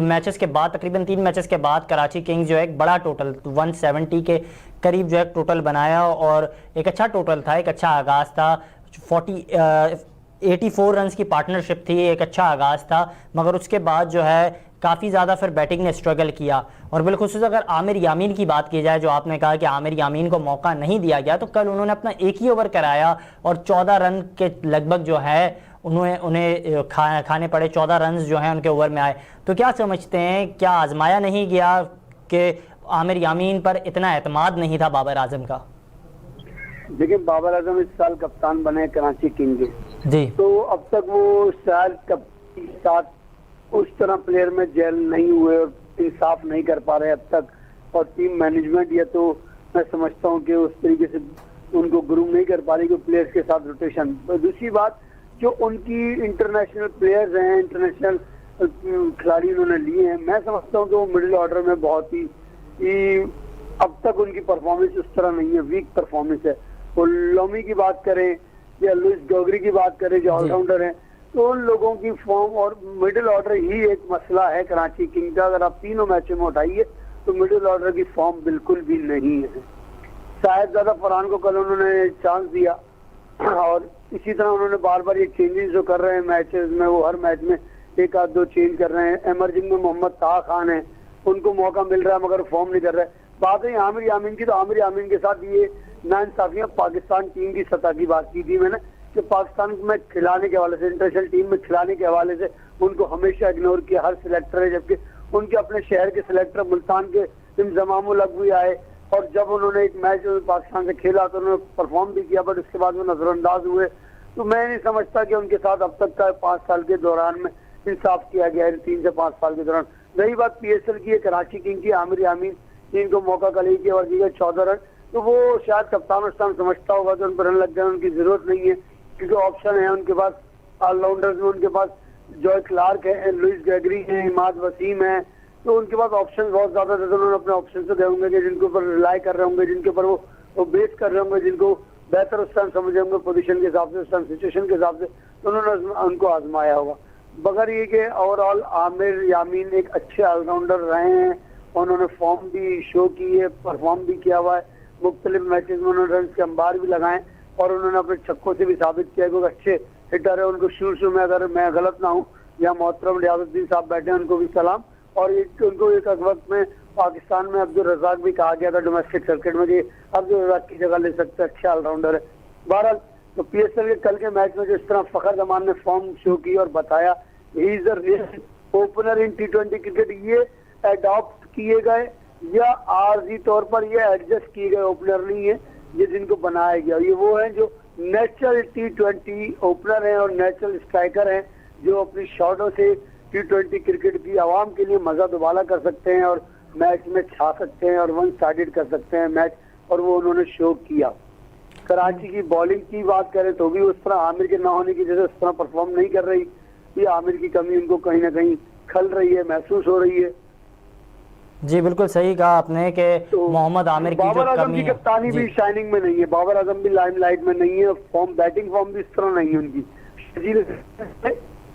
[SPEAKER 1] मैचेस के बाद, तकरीबन 3 मैचेस के बाद कराची किंग्स जो है एक बड़ा टोटल 170 के करीब जो है टोटल बनाया, और एक अच्छा टोटल था, एक अच्छा आगाज़ था। 84 रन्स की पार्टनरशिप थी, एक अच्छा आगाज़ था, मगर उसके बाद जो है काफ़ी ज़्यादा फिर बैटिंग ने स्ट्रगल किया। और बिलखुसूस अगर आमिर यामीन की बात की जाए, जो आपने कहा कि आमिर यामीन को मौका नहीं दिया गया, तो कल उन्होंने अपना एक ही ओवर कराया और 14 रन के लगभग जो है उन्हें खाने पड़े। 14 रन जो हैं उनके ओवर में आए। तो क्या समझते हैं, क्या आजमाया नहीं गया कि आमिर यामीन पर इतना एतमाद नहीं था बाबर आजम का?
[SPEAKER 2] देखिए, बाबर आजम इस साल कप्तान बने कराची किंग्स
[SPEAKER 1] जी,
[SPEAKER 2] तो अब तक वो शायद कप्तान के साथ उस तरह प्लेयर में जेल नहीं हुए और इंसाफ नहीं कर पा रहे अब तक। और टीम मैनेजमेंट या तो मैं समझता हूँ कि उस तरीके से उनको ग्रूम नहीं कर पा रही कि प्लेयर्स के साथ रोटेशन। तो दूसरी बात, जो उनकी इंटरनेशनल प्लेयर्स हैं, इंटरनेशनल खिलाड़ी उन्होंने लिए हैं, मैं समझता हूँ कि वो मिडिल ऑर्डर में बहुत ही अब तक उनकी परफॉर्मेंस उस तरह नहीं है, वीक परफॉर्मेंस है। वो लोमी की बात करें या लुइस गॉगरी की बात करें जो ऑलराउंडर हैं, तो उन लोगों की फॉर्म और मिडिल ऑर्डर ही एक मसला है कराची किंग्स का। अगर आप तीनों मैचों में उठाइए तो मिडिल ऑर्डर की फॉर्म बिल्कुल भी नहीं है। शायद ज्यादा फरहान को कल उन्होंने चांस दिया और इसी तरह उन्होंने बार बार ये चेंजेस जो कर रहे हैं मैचेस में, वो हर मैच में एक आध दो चेंज कर रहे हैं। एमर्जिंग में मोहम्मद ताहा खान है, उनको मौका मिल रहा है मगर फॉर्म नहीं कर रहे। बात है आमिर यामीन की, तो आमिर यामीन के साथ ये नाइंसाफियां पाकिस्तान टीम की सतह की बात की थी मैंने, कि पाकिस्तान में खिलाने के हवाले से, इंटरनेशनल टीम में खिलाने के हवाले से उनको हमेशा इग्नोर किया हर सिलेक्टर है, जबकि उनके अपने शहर के सिलेक्टर मुल्तान के इंजमामुल अगवी आए और जब उन्होंने एक मैच पाकिस्तान से खेला तो उन्होंने परफॉर्म भी किया, बट उसके बाद वो नजरअंदाज हुए। तो मैं नहीं समझता कि उनके साथ अब तक का 5 साल के दौरान में इंसाफ किया गया है, 3 से 5 साल के दौरान। रही बात PSL की है, कराची किंग की, आमिर यामीन इनको मौका कल ही किया और दी गई 14 रन, तो वो शायद कप्तान उस टाइम समझता होगा तो उन पर रन लग गए, उनकी जरूरत नहीं है क्योंकि ऑप्शन है उनके पास ऑलराउंडर्स में। उनके पास जॉय क्लार्क है, लुइस गैगरी है, इमाद वसीम है, तो उनके पास ऑप्शन बहुत ज्यादा थे। तो उन्होंने अपने ऑप्शन से गए होंगे कि जिनके ऊपर रिलाई कर रहे होंगे, जिनके ऊपर वो बेस कर रहे होंगे, जिनको बेहतर उस टाइम समझ होंगे पोजीशन के हिसाब से, उस टाइम सिचुएशन के हिसाब से, तो उन्होंने उनको आजमाया होगा। मगर ये कि ओवरऑल आमिर यामीन एक अच्छे ऑलराउंडर रहे हैं, उन्होंने फॉर्म भी शो की है, परफॉर्म भी किया हुआ है, मुख्तलिफ मैचेस में उन्होंने रन के अंबार भी लगाए और उन्होंने अपने छक्कों से भी साबित किया कि अच्छे हिटर है। उनको शुरू में, अगर मैं गलत ना हूँ, या मोहतरम रियाजुद्दीन साहब बैठे हैं, उनको भी सलाम। और उनको एक वक्त में पाकिस्तान में अब्दुल रज़ाक भी कहा गया था डोमेस्टिक सर्किट में कि अब्दुल रज़ाक की जगह ले सकते, अच्छे ऑलराउंडर है। बहरहाल तो PSL के कल के मैच में जिस तरह फखर जमान ने फॉर्म शो की और बताया he is a real opener in T20 cricket, ये अडॉप्ट किए गए या आर्जी तौर पर ये एडजस्ट किए गए ओपनर नहीं है, ये जिनको बनाया गया ये वो है जो नेचुरल T20 ओपनर हैं और नेचुरल स्ट्राइकर हैं, जो अपनी शॉटों से T20 क्रिकेट की आवाम के लिए मजा दुबाला कर सकते हैं और मैच में छा सकते हैं और वन साइडेड कर सकते हैं मैच, और वो उन्होंने शो किया। कराची की बॉलिंग की बात करें तो भी उस तरह आमिर के ना होने की वजह से उस तरह परफॉर्म नहीं कर रही। ये आमिर की कमी उनको कहीं ना कहीं खल रही है, महसूस हो रही है।
[SPEAKER 1] जी बिल्कुल सही कहा आपने कि तो मोहम्मद आमिर की
[SPEAKER 2] बाबर
[SPEAKER 1] जो
[SPEAKER 2] आजम
[SPEAKER 1] कमी
[SPEAKER 2] की कप्तानी भी शाइनिंग में नहीं है, बाबर आजम भी लाइमलाइट में नहीं है, फॉर्म बैटिंग फॉर्म भी इस तरह नहीं है उनकी।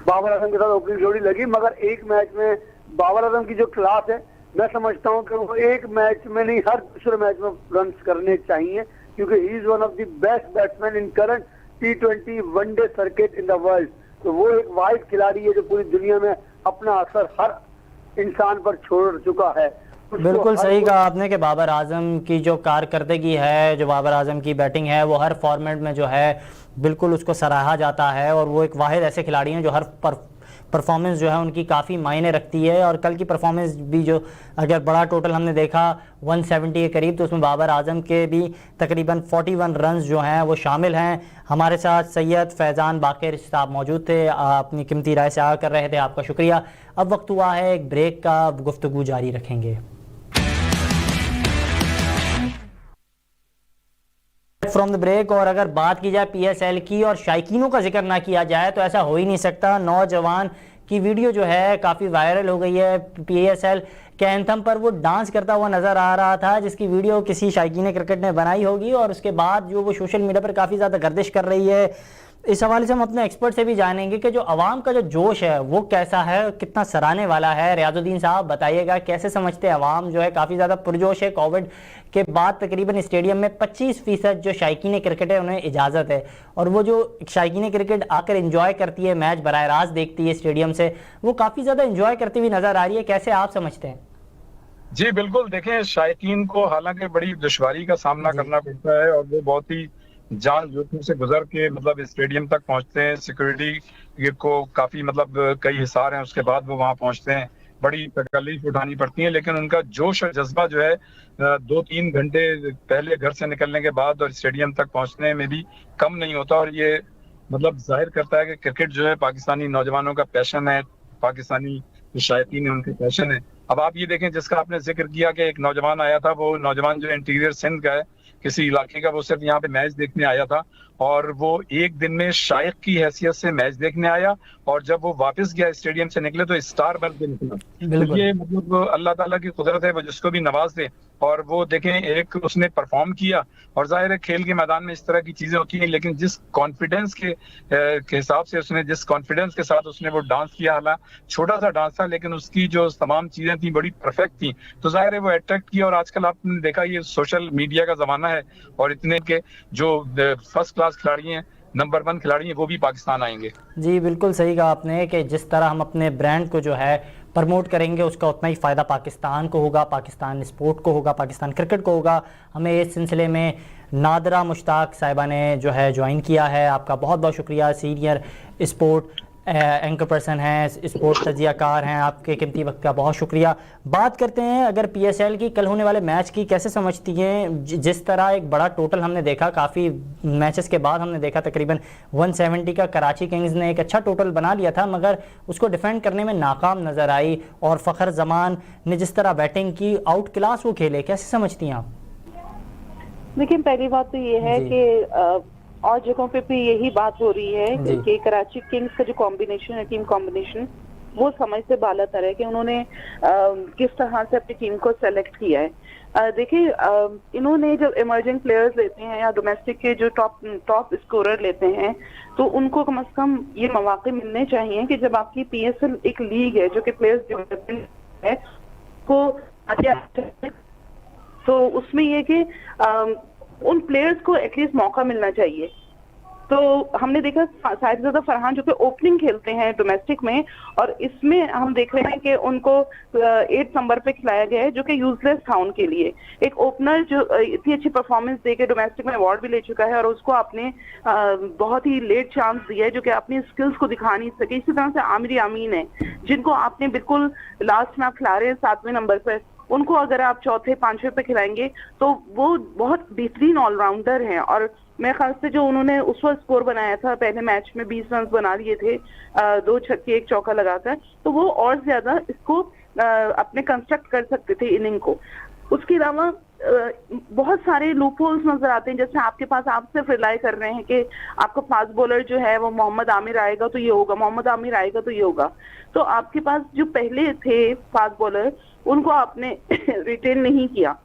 [SPEAKER 2] बाबर आजम के साथ ओपनिंग जोड़ी लगी, मगर एक मैच में बाबर आजम की जो क्लास है, मैं समझता हूं कि वो एक मैच में नहीं हर दूसरे मैच में रन करने चाहिए, क्योंकि he is one of the best batsman in current T20 one day circuit in the world. तो वो एक वाइड खिलाड़ी है जो पूरी दुनिया में अपना असर हर इंसान पर छोड़ चुका है।
[SPEAKER 1] बिल्कुल सही कहा आपने कि बाबर आजम की जो कारकर्दगी है, जो बाबर आजम की बैटिंग है, वो हर फॉर्मेट में जो है बिल्कुल उसको सराहा जाता है और वो एक वाहिद ऐसे खिलाड़ी हैं जो हर परफॉर्मेंस जो है उनकी काफ़ी मायने रखती है। और कल की परफॉर्मेंस भी जो अगर बड़ा टोटल हमने देखा 170 के करीब, तो उसमें बाबर आजम के भी तकरीबन 41 रन्स जो हैं वो शामिल हैं। हमारे साथ सैयद फैज़ान बाक़िर साहब मौजूद थे, अपनी कीमती राय से आगाह कर रहे थे, आपका शुक्रिया। अब वक्त हुआ है एक ब्रेक का, गुफ्तगू जारी रखेंगे फ्रॉम द ब्रेक। और अगर बात की जाए पीएसएल की और शायकीनों का जिक्र ना किया जाए तो ऐसा हो ही नहीं सकता। नौजवान की वीडियो जो है काफ़ी वायरल हो गई है, पीएसएल के एंथम पर वो डांस करता हुआ नज़र आ रहा था, जिसकी वीडियो किसी शायकीन क्रिकेट ने बनाई होगी और उसके बाद जो वो सोशल मीडिया पर काफ़ी ज़्यादा गर्दिश कर रही है। इस हवाले से हम अपने एक्सपर्ट से भी जानेंगे कि जो आवाम का जो जोश है वो कैसा है, कितना सराहने वाला है। रियाजुद्दीन साहब बताइएगा, कैसे समझते हैं आवाम जो है काफ़ी ज़्यादा पुरजोश है। कोविड के बाद तकरीबन स्टेडियम में 25% जो शायकीन क्रिकेट है उन्हें इजाज़त है, और वो जो शायकीन क्रिकेट आकर इंजॉय करती है, मैच बराह रास्त देखती है स्टेडियम से, वो काफ़ी ज़्यादा इंजॉय करती हुई नज़र आ रही है। कैसे आप समझते हैं?
[SPEAKER 3] जी बिल्कुल, देखें शायकीन को हालांकि बड़ी दुश्वारी का सामना करना पड़ता है और वो बहुत ही जान जोखिम से गुजर के मतलब स्टेडियम तक पहुंचते हैं। सिक्योरिटी को काफी मतलब कई हिसार हैं, उसके बाद वो वहां पहुंचते हैं, बड़ी तकलीफ उठानी पड़ती है। लेकिन उनका जोश और जज्बा जो है 2-3 घंटे पहले घर से निकलने के बाद और स्टेडियम तक पहुंचने में भी कम नहीं होता। और ये मतलब जाहिर करता है कि क्रिकेट जो है पाकिस्तानी नौजवानों का पैशन है, पाकिस्तानी शायकीन है उनके पैशन है। अब आप ये देखें, जिसका आपने जिक्र किया कि एक नौजवान आया था, वो नौजवान जो इंटीरियर सिंध का है, किसी इलाके का, वो सिर्फ यहाँ पे मैच देखने आया था और वो एक दिन में शायक की हैसियत से मैच देखने आया और जब वो वापस गया स्टेडियम से निकले तो स्टार बन के निकला। तो ये मतलब अल्लाह ताला की कुदरत है, वो जिसको भी नवाज दे। और वो देखें, एक उसने परफॉर्म किया और जाहिर है खेल के मैदान में इस तरह की चीजें होती हैं, लेकिन जिस कॉन्फिडेंस के हिसाब से उसने, जिस कॉन्फिडेंस के साथ उसने वो डांस किया, हालांकि छोटा सा डांस था लेकिन उसकी जो तमाम चीजें थी बड़ी परफेक्ट थी, तो जाहिर है वो अट्रैक्ट किया। और आजकल आपने देखा ये सोशल मीडिया का जमाना है और इतने के जो फर्स्ट क्लास खिलाड़ी हैं, नंबर 1 खिलाड़ी हैं, वो भी पाकिस्तान आएंगे।
[SPEAKER 1] जी बिल्कुल सही कहा आपने कि जिस तरह हम अपने ब्रांड को जो है प्रमोट करेंगे उसका उतना ही फ़ायदा पाकिस्तान को होगा, पाकिस्तान स्पोर्ट को होगा, पाकिस्तान क्रिकेट को होगा। हमें इस सिलसिले में नादरा मुश्ताक साहिबा ने जो है ज्वाइन किया है, आपका बहुत बहुत शुक्रिया। सीनियर स्पोर्ट एंकर पर्सन हैं, स्पोर्ट्स तजियाकार हैं, आपके कीमती वक्त का बहुत शुक्रिया। बात करते हैं अगर पीएसएल की कल होने वाले मैच की, कैसे समझती हैं? जिस तरह एक बड़ा टोटल हमने देखा, काफ़ी मैचेस के बाद हमने देखा तकरीबन 170 का कराची किंग्स ने एक अच्छा टोटल बना लिया था मगर उसको डिफेंड करने में नाकाम नज़र आई, और फ़खर जमान ने जिस तरह बैटिंग की आउट क्लास वो खेले, कैसे समझती हैं आप?
[SPEAKER 4] देखिए, पहली बात तो ये है कि और जगहों पे भी यही बात हो रही है कि कराची किंग्स का जो कॉम्बिनेशन है, टीम कॉम्बिनेशन, वो समझ से बालातर है कि उन्होंने किस तरह से अपनी टीम को सेलेक्ट किया है। देखिए, इन्होंने जब इमर्जिंग प्लेयर्स लेते हैं या डोमेस्टिक के जो टॉप स्कोरर लेते हैं, तो उनको कम से कम ये मौके मिलने चाहिए कि जब आपकी पीएसएल एक लीग है जो कि प्लेयर्स डेवलपमेंट है को आगे, तो उसमें ये कि उन प्लेयर्स को एटलीस्ट मौका मिलना चाहिए। तो हमने देखा साहिबजादा फरहान जो कि ओपनिंग खेलते हैं डोमेस्टिक में, और इसमें हम देख रहे हैं कि उनको 8 नंबर पे खिलाया गया है जो कि यूजलेस था उनके लिए। एक ओपनर जो इतनी अच्छी परफॉर्मेंस देके डोमेस्टिक में अवार्ड भी ले चुका है और उसको आपने बहुत ही लेट चांस दिया है जो कि अपनी स्किल्स को दिखा नहीं सके। इसी तरह से आमिर यामीन है जिनको आपने बिल्कुल लास्ट में आप खिला रहे हैं 7वें नंबर पर, उनको अगर आप 4थे 5वें पे खिलाएंगे तो वो बहुत बेहतरीन ऑलराउंडर हैं। और मेरे ख्याल से जो उन्होंने उस वक्त स्कोर बनाया था पहले मैच में 20 रन बना लिए थे 2 छक्के 1 चौका लगाकर, तो वो और ज्यादा इसको अपने कंस्ट्रक्ट कर सकते थे इनिंग को। उसके अलावा बहुत सारे लूप होल्स नजर आते हैं, जैसे आपके पास आप सिर्फ रिलाई कर रहे हैं कि आपका फास्ट बॉलर जो है वो मोहम्मद आमिर आएगा तो ये होगा, मोहम्मद आमिर आएगा तो ये होगा। तो आपके पास जो पहले थे फास्ट बॉलर उनको आपने रिटेन नहीं किया,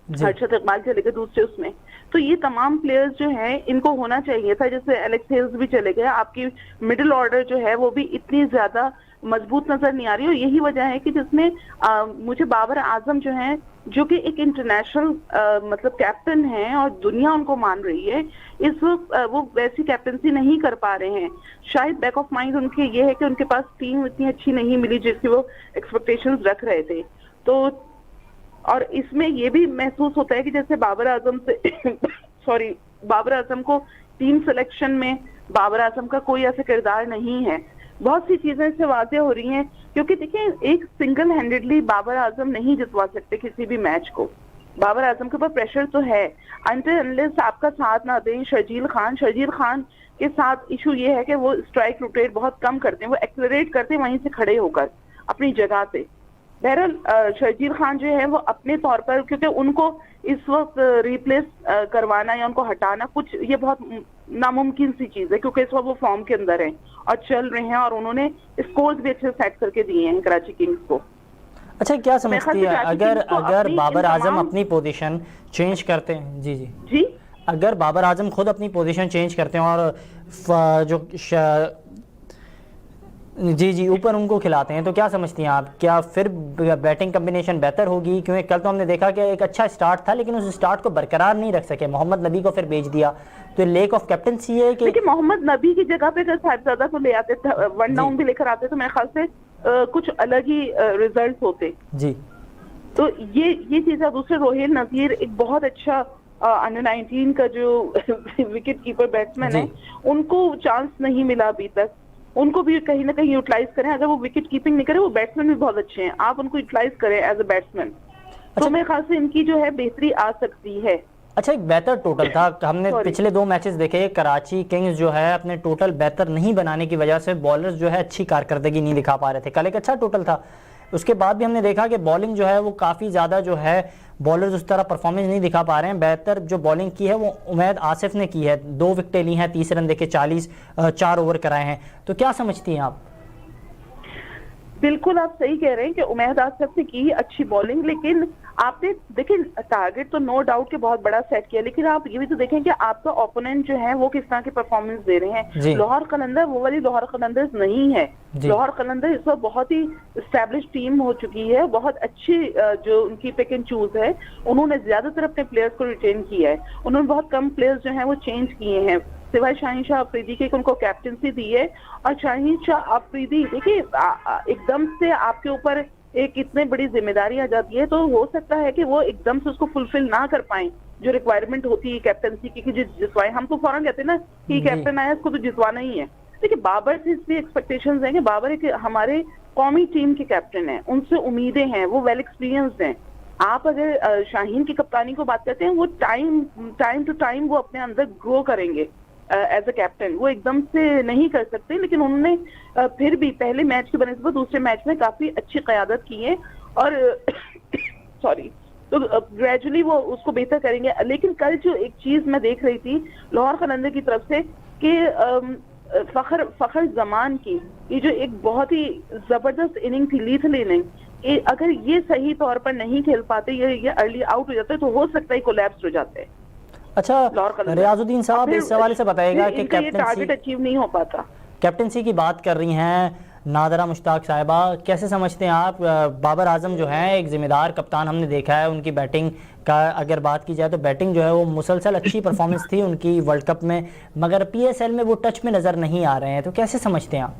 [SPEAKER 4] हर्षद इकबाल चले गए दूसरे उसमें। तो ये तमाम प्लेयर्स जो हैं इनको होना चाहिए था, जैसे एलेक्स हेल्स भी चले गए। आपकी मिडिल ऑर्डर जो है वो भी इतनी ज्यादा मजबूत नजर नहीं आ रही, और यही वजह है कि जिसमें मुझे बाबर आजम जो है जो कि एक इंटरनेशनल मतलब कैप्टन है और दुनिया उनको मान रही है, इस वक्त वो वैसी कैप्टनसी नहीं कर पा रहे हैं। शायद बैक ऑफ माइंड उनके ये है कि उनके पास टीम इतनी अच्छी नहीं मिली जिसकी वो एक्सपेक्टेशंस रख रहे थे। तो और इसमें ये भी महसूस होता है कि जैसे बाबर आजम से सॉरी बाबर आजम को टीम सिलेक्शन में बाबर आजम का कोई ऐसा किरदार नहीं है। बहुत सी चीजें इससे वाज़ेह हो रही हैं, क्योंकि देखिए एक सिंगल हैंडेडली बाबर आजम नहीं जितवा सकते किसी भी मैच को। बाबर आजम के ऊपर प्रेशर तो है, अनटिल अनलेस आपका साथ ना दें शर्जील खान के साथ इशू ये है कि वो स्ट्राइक रोटेट बहुत कम करते हैं, वो एक्सेलरेट करते हैं वहीं से खड़े होकर अपनी जगह से। बहरहाल शर्जील खान जो है वो अपने तौर पर, क्योंकि उनको इस वक्त रिप्लेस करवाना या उनको हटाना कुछ ये बहुत नामुमकिन सी चीज है, क्योंकि इस वक्त वो फॉर्म के अंदर हैं और चल रहे हैं और उन्होंने स्कोर्स भी अच्छे सेट करके दिए हैं कराची किंग्स को।
[SPEAKER 1] अच्छा, क्या समझती है अगर बाबर आजम अपनी पोजीशन चेंज करते हैं? जी, अगर बाबर आजम खुद अपनी पोजीशन चेंज करते हैं और जो जी ऊपर उनको खिलाते हैं, तो क्या समझती हैं आप, क्या फिर बैटिंग कम्बिनेशन बेहतर होगी? क्योंकि कल तो हमने देखा कि एक अच्छा स्टार्ट था लेकिन उस स्टार्ट को बरकरार नहीं रख सके, मोहम्मद नबी को फिर भेज दिया, तो लेक ऑफ कैप्टनसी है कि
[SPEAKER 4] देखिए मोहम्मद नबी की जगह पे अगर साहिबजादा को ले आते थे, वन डाउन भी लेकर आते, तो मेरे ख्याल से कुछ अलग ही रिजल्ट होते जी। तो ये चीज है। दूसरे रोहिल नजीर एक बहुत अच्छा अंडर 19 का जो विकेट कीपर बैट्समैन है, उनको चांस नहीं मिला अभी तक। उनको भी कहीं ना कहीं यूटिलाइज करें, अगर वो विकेट कीपिंग नहीं करे, वो बैट्समैन भी बहुत अच्छे हैं, आप उनको यूटिलाइज करें एज अ बैट्समैन। तो मेरे ख्याल से इनकी जो है बेहतरी आ सकती है।
[SPEAKER 1] अच्छा, एक बेहतर टोटल था, हमने पिछले 2 मैचेस देखे, कराची किंग्स जो है अपने टोटल बेहतर नहीं बनाने की वजह से बॉलर्स जो है अच्छी कारकर्दगी नहीं दिखा पा रहे थे। कल एक अच्छा टोटल था, उसके बाद भी हमने देखा कि बॉलिंग जो है वो काफ़ी ज़्यादा जो है बॉलर्स उस तरह परफॉर्मेंस नहीं दिखा पा रहे हैं। बेहतर जो बॉलिंग की है वो उमैद आसिफ ने की है, 2 विकेटें ली हैं, 30 रन देके 4 ओवर कराए हैं। तो क्या समझती हैं आप?
[SPEAKER 4] बिल्कुल आप सही कह रहे हैं कि उमैद आसिफ ने की अच्छी बॉलिंग, लेकिन आपने देखिए टारगेट तो नो डाउट के बहुत बड़ा सेट किया, लेकिन आप ये भी तो देखें कि आपका ओपोनेंट जो है वो किस तरह की परफॉर्मेंस दे रहे हैं। लाहौर कलंदर वो वाली लाहौर कलंदर्स नहीं है। लाहौर कलंदर इस वक्त बहुत ही एस्टैब्लिश टीम हो चुकी है, बहुत अच्छी जो उनकी पिक एंड चूज है, उन्होंने ज्यादातर अपने प्लेयर्स को रिटेन किया है, उन्होंने बहुत कम प्लेयर्स जो है वो चेंज किए हैं, सिवाय शाहीन शाह अफरीदी के उनको कैप्टनसी दी है। और शाहीन शाह अफरीदी देखिए एकदम से आपके ऊपर एक इतने बड़ी जिम्मेदारी आ जाती है, तो हो सकता है कि वो एकदम से उसको फुलफिल ना कर पाए जो रिक्वायरमेंट होती है कैप्टनसी की, जितवाए। हम तो फौरन कहते हैं ना कि कैप्टन आया इसको तो जितवाना ही है। देखिए बाबर से इसलिए एक्सपेक्टेशंस हैं कि बाबर एक हमारे कौमी टीम के कैप्टन हैं, उनसे उम्मीदें हैं, वो वेल एक्सपीरियंस्ड हैं। आप अगर शाहीन की कप्तानी को बात करते हैं, वो टाइम टू टाइम वो अपने अंदर ग्रो करेंगे एज अ कैप्टन, वो एकदम से नहीं कर सकते, लेकिन उन्होंने फिर भी पहले मैच के बनस्बत दूसरे मैच में काफी अच्छी क़यादत की है और सॉरी तो ग्रेजुअली वो उसको बेहतर करेंगे। लेकिन कल जो एक चीज मैं देख रही थी लाहौर कलंदर की तरफ से कि फखर जमान की ये जो एक बहुत ही जबरदस्त इनिंग थी, लीथल इनिंग, अगर ये सही तौर पर नहीं खेल पाते, ये अर्ली आउट हो जाते, तो हो सकता है कोलैप्स हो जाते हैं।
[SPEAKER 1] अच्छा, रियाजुद्दीन साहब इस हवाले से बताएगा कि
[SPEAKER 4] टारगेट अचीव नहीं हो पाता।
[SPEAKER 1] कैप्टनसी की बात कर रही हैं नादरा मुश्ताक साहिबा, कैसे समझते हैं आप? बाबर आजम जो हैं एक जिम्मेदार कप्तान हमने देखा है, उनकी बैटिंग का अगर बात की जाए तो बैटिंग जो है वो मुसलसल अच्छी परफॉर्मेंस थी उनकी वर्ल्ड कप में, मगर PSL में वो टच में नजर नहीं आ रहे हैं, तो कैसे समझते हैं आप?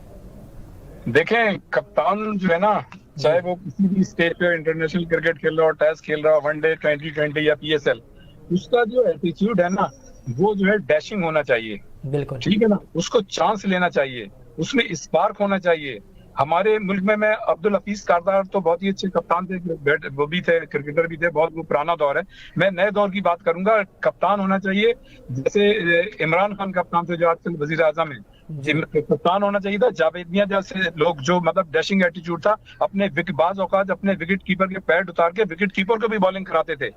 [SPEAKER 3] देखें, कप्तान जो है ना, चाहे वो किसी भी स्टेज पे इंटरनेशनल क्रिकेट खेल रहा हो, टेस्ट खेल रहा हो, वनडे, T20 या PSL, उसका जो एटीट्यूड है ना वो जो है डैशिंग होना चाहिए।
[SPEAKER 1] बिल्कुल
[SPEAKER 3] ठीक है ना, उसको चांस लेना चाहिए, उसमें स्पार्क होना चाहिए। हमारे मुल्क में मैं अब्दुल हफीज कारदार तो बहुत ही अच्छे कप्तान थे, वो भी थे, क्रिकेटर भी थे, बहुत वो पुराना दौर है। मैं नए दौर की बात करूंगा। कप्तान होना चाहिए जैसे इमरान खान कप्तान थे जो आजकल वजीर आजम है, कप्तान होना चाहिए था जावेद मियां जैसे लोग, जो मतलब डैशिंग एटीट्यूड था, अपने बाज औकात अपने विकेट कीपर के पैड उतार के विकेट कीपर को भी बॉलिंग कराते थे।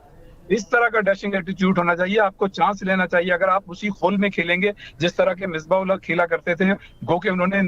[SPEAKER 3] इस तरह का डैशिंग एटीट्यूड होना चाहिए, आपको चांस लेना चाहिए। अगर आप उसी खोल में खेलेंगे जिस तरह के मिसबाह खेला करते थे, गो के उन्होंने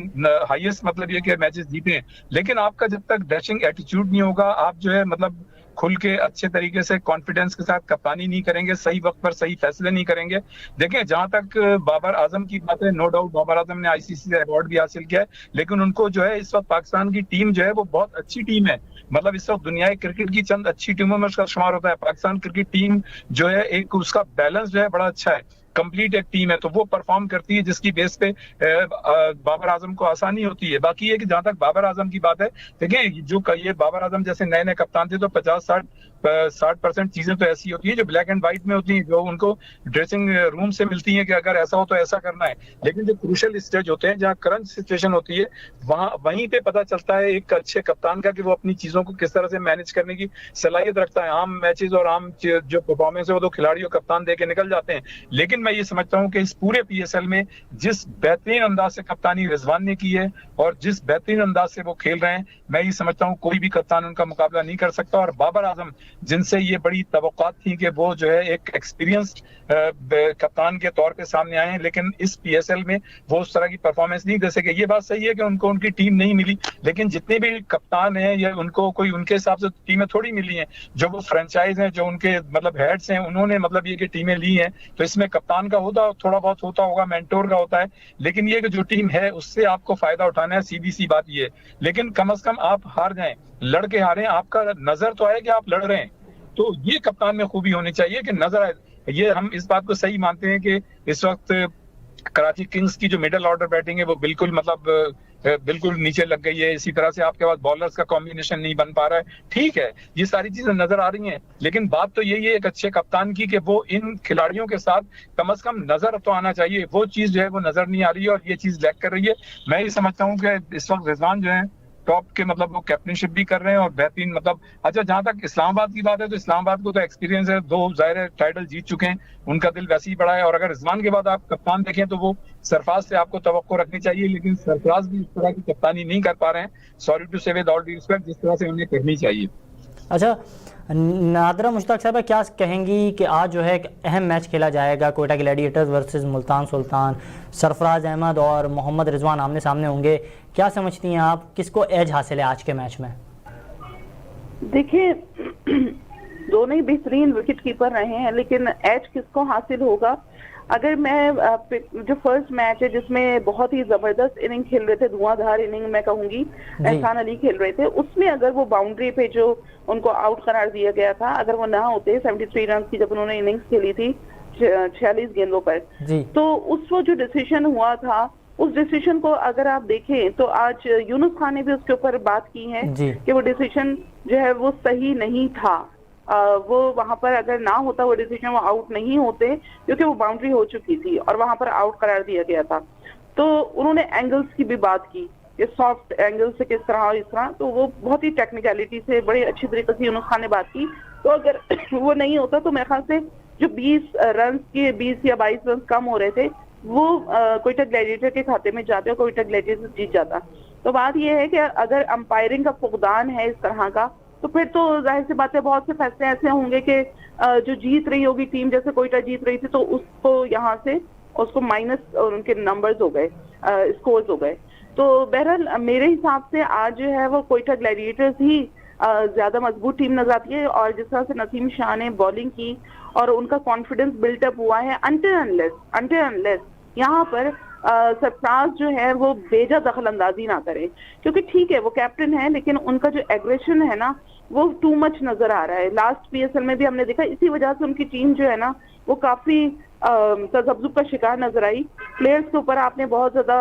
[SPEAKER 3] हाईएस्ट मतलब ये कि मैचेस जीते हैं, लेकिन आपका जब तक डैशिंग एटीट्यूड नहीं होगा, आप जो है मतलब खुल के अच्छे तरीके से कॉन्फिडेंस के साथ कप्तानी नहीं करेंगे, सही वक्त पर सही फैसले नहीं करेंगे। देखें, जहां तक बाबर आजम की बात है, नो डाउट बाबर आजम ने ICC से अवार्ड भी हासिल किया है, लेकिन उनको जो है इस वक्त पाकिस्तान की टीम जो है वो बहुत अच्छी टीम है। मतलब इस वक्त दुनिया क्रिकेट की चंद अच्छी टीमों में उसका शुमार होता है। पाकिस्तान क्रिकेट टीम जो है एक उसका बैलेंस जो है बड़ा अच्छा है, कंप्लीट एक टीम है, तो वो परफॉर्म करती है जिसकी बेस पे बाबर आजम को आसानी होती है। बाकी ये कि जहां तक बाबर आजम की बात है, देखिए जो ये बाबर आजम जैसे नए नए कप्तान थे तो 50-60 60% चीजें तो ऐसी होती है जो ब्लैक एंड व्हाइट में होती हैं, जो उनको ड्रेसिंग रूम से मिलती हैं कि अगर ऐसा हो तो ऐसा करना है। लेकिन जो क्रूशियल स्टेज होते हैं, जहाँ करंट सिचुएशन होती है, वहीं पे पता चलता है एक अच्छे कप्तान का कि वो अपनी चीजों को किस तरह से मैनेज करने की सलाहियत रखता है। आम मैचेस और आम जो परफॉर्मेंस है वो तो खिलाड़ियों कप्तान दे के निकल जाते हैं, लेकिन मैं ये समझता हूँ कि इस पूरे PSL में जिस बेहतरीन अंदाज से कप्तानी रिजवान ने की है और जिस बेहतरीन अंदाज से वो खेल रहे हैं, मैं ये समझता हूँ कोई भी कप्तान उनका मुकाबला नहीं कर सकता। और बाबर आजम, जिनसे ये बड़ी तवक्कात थी कि वो जो है एक एक्सपीरियंस कप्तान के तौर पे सामने आए हैं, लेकिन इस PSL में वो उस तरह की परफॉर्मेंस नहीं दे सके। ये बात सही है कि उनको उनकी टीम नहीं मिली, लेकिन जितने भी कप्तान हैं या उनको कोई उनके हिसाब से टीमें थोड़ी मिली हैं, जो वो फ्रेंचाइज हैं, जो उनके मतलब हेड्स हैं, उन्होंने मतलब ये कि टीमें ली हैं। तो इसमें कप्तान का होता थोड़ा बहुत होता होगा, मेंटोर का होता है, लेकिन ये कि जो टीम है उससे आपको फायदा उठाना है, सीधी सी बात ये है। लेकिन कम से कम आप हार जाएं, लड़के हारें, आपका नजर तो आए कि आप लड़ रहे हैं। तो ये कप्तान में खूबी होनी चाहिए कि नजर आए। ये हम इस बात को सही मानते हैं कि इस वक्त कराची किंग्स की जो मिडिल ऑर्डर बैटिंग है वो बिल्कुल मतलब बिल्कुल नीचे लग गई है। इसी तरह से आपके पास बॉलर्स का कॉम्बिनेशन नहीं बन पा रहा है। ठीक है, ये सारी चीजें नजर आ रही हैं, लेकिन बात तो यही है एक अच्छे कप्तान की कि वो इन खिलाड़ियों के साथ कम से कम नजर तो आना चाहिए। वो चीज जो है वो नजर नहीं आ रही है और ये चीज लैक कर रही है। मैं ये समझता हूँ कि इस वक्त रिजवान जो है टॉप के मतलब वो कैप्टनशिप भी कर रहे हैं और बेहतरीन मतलब अच्छा, जहां तक इस्लामाबाद की बात है तो इस्लामाबाद को तो एक्सपीरियंस है, 2 जाहिर टाइटल जीत चुके हैं, उनका दिल वैसे ही बड़ा है। और अगर रिजवान के बाद आप कप्तान देखें तो वो सरफराज से आपको तवक्को रखनी चाहिए, लेकिन सरफराज भी इस तरह की कप्तानी नहीं कर पा रहे हैं, सॉरी टू से विद ऑल ड्यू रिस्पेक्ट, जिस तरह से उन्हें करनी चाहिए।
[SPEAKER 1] अच्छा, नादरा मुश्ताक साहब क्या कहेंगी कि आज जो है एक अहम मैच खेला जाएगा, कोयटा ग्लैडिएटर्स वर्सेस मुल्तान सुल्तान, सरफराज अहमद और मोहम्मद रिजवान आमने सामने होंगे। क्या समझती हैं आप, किसको एज हासिल है आज के मैच में?
[SPEAKER 4] देखिए दोनों ही बेहतरीन विकेट कीपर रहे हैं, लेकिन एज किसको हासिल होगा, अगर मैं जो फर्स्ट मैच है जिसमें बहुत ही जबरदस्त इनिंग खेल रहे थे, धुआंधार इनिंग मैं कहूंगी, एहसान अली खेल रहे थे, उसमें अगर वो बाउंड्री पे जो उनको आउट करार दिया गया था, अगर वो ना होते 73 रन की जब उन्होंने इनिंग्स खेली थी 46 गेंदों पर, तो उस वो जो डिसीजन हुआ था, उस डिसीजन को अगर आप देखें तो आज यूनुस खान ने भी उसके ऊपर बात की है कि वो डिसीजन जो है वो सही नहीं था। वो वहां पर अगर ना होता वो डिसीजन, वो आउट नहीं होते, क्योंकि वो बाउंड्री हो चुकी थी और वहां पर आउट करार दिया गया था। तो उन्होंने एंगल्स की भी बात की, ये सॉफ्ट एंगल से किस तरह और इस तरह, तो वो बहुत ही टेक्निकलिटी से बड़ी अच्छी तरीके से यूनुस खान ने बात की। तो अगर वो नहीं होता तो मेरे ख्याल से जो 20 रन के 20 या 22 रन कम हो रहे थे वो कोयटा ग्लैडिएटर के खाते में जाते और कोयटा ग्लैडिएटर जीत जाता। तो बात यह है कि अगर अंपायरिंग का फुकदान है इस तरह का, तो फिर तो जाहिर सी बात है बहुत से फैसले ऐसे होंगे कि जो जीत रही होगी टीम, जैसे कोयटा जीत रही थी, तो उसको यहाँ से उसको माइनस उनके नंबर्स हो गए, स्कोर्स हो गए। तो बहरहाल मेरे हिसाब से आज जो है वो कोयटा ग्लैडिएटर्स ही ज्यादा मजबूत टीम नजर आती है। और जिस तरह से नसीम शाह ने बॉलिंग की और उनका कॉन्फिडेंस बिल्टअप हुआ है, अनटिल अनलेस यहाँ पर सरफराज जो है वो बेजा दखल अंदाजी ना करें, क्योंकि ठीक है वो कैप्टन है, लेकिन उनका जो एग्रेशन है ना वो टू मच नजर आ रहा है। लास्ट PSL में भी हमने देखा, इसी वजह से उनकी टीम जो है ना वो काफी तजब्जुब का शिकार नजर आई। प्लेयर्स के ऊपर आपने बहुत ज्यादा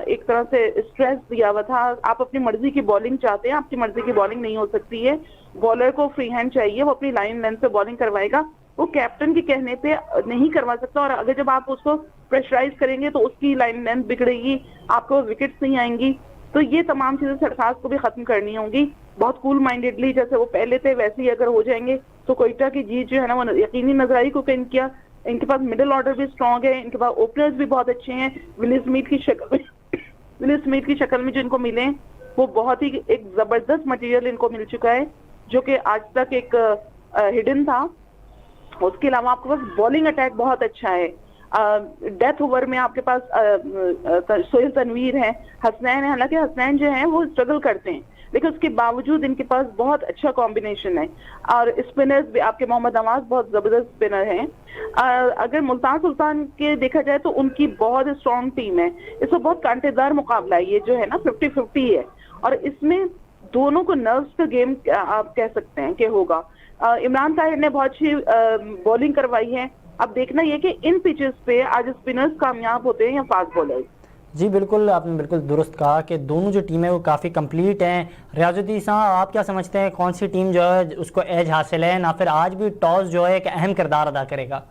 [SPEAKER 4] एक तरह से स्ट्रेस दिया हुआ था। आप अपनी मर्जी की बॉलिंग चाहते हैं, आपकी मर्जी की बॉलिंग नहीं हो सकती है, बॉलर को फ्री हैंड चाहिए, वो अपनी लाइन लेंथ पे बॉलिंग करवाएगा, वो कैप्टन के कहने पे नहीं करवा सकता। और अगर जब आप उसको प्रेशराइज करेंगे तो उसकी लाइन लेंथ बिगड़ेगी, आपको विकेट्स नहीं आएंगी। तो ये तमाम चीजें सरफराज को भी खत्म करनी होंगी, बहुत कूल माइंडेडली, जैसे वो पहले थे वैसे ही अगर हो जाएंगे तो कोयटा की जीत जो है ना वो यकीनी नजर आई, क्योंकि इनके पास मिडिल ऑर्डर भी स्ट्रॉन्ग है, इनके पास ओपनर्स भी बहुत अच्छे हैं। विली स्मिथ की शक्ल में जो इनको मिले वो बहुत ही एक जबरदस्त मटेरियल इनको मिल चुका है, जो कि आज तक एक हिडन था। उसके अलावा आपके पास बॉलिंग अटैक बहुत अच्छा है। डेथ ओवर में आपके पास सोहेल तनवीर है, हसनैन है। हालांकि हसनैन जो है वो स्ट्रगल करते हैं, लेकिन उसके बावजूद इनके पास बहुत अच्छा कॉम्बिनेशन है। और स्पिनर्स भी आपके मोहम्मद नवाज बहुत जबरदस्त स्पिनर हैं। अगर मुल्तान सुल्तान के देखा जाए तो उनकी बहुत स्ट्रॉन्ग टीम है, इसमें बहुत कांटेदार मुकाबला है, ये जो है ना 50-50 है। और इसमें दोनों को नर्व्स का गेम आप कह सकते हैं कि होगा। इमरान ताहिर ने बहुत अच्छी बॉलिंग करवाई है। अब देखना यह कि इन पिचेस पे आज स्पिनर्स कामयाब होते हैं या फास्ट बॉलर्स।
[SPEAKER 1] जी बिल्कुल, आपने बिल्कुल दुरुस्त कहा कि दोनों जो टीमें वो काफ़ी कंप्लीट हैं। रियाजुद्दीन साहब, आप क्या समझते हैं कौन सी टीम जो है उसको एज हासिल है, ना फिर आज भी टॉस जो है एक अहम किरदार अदा करेगा?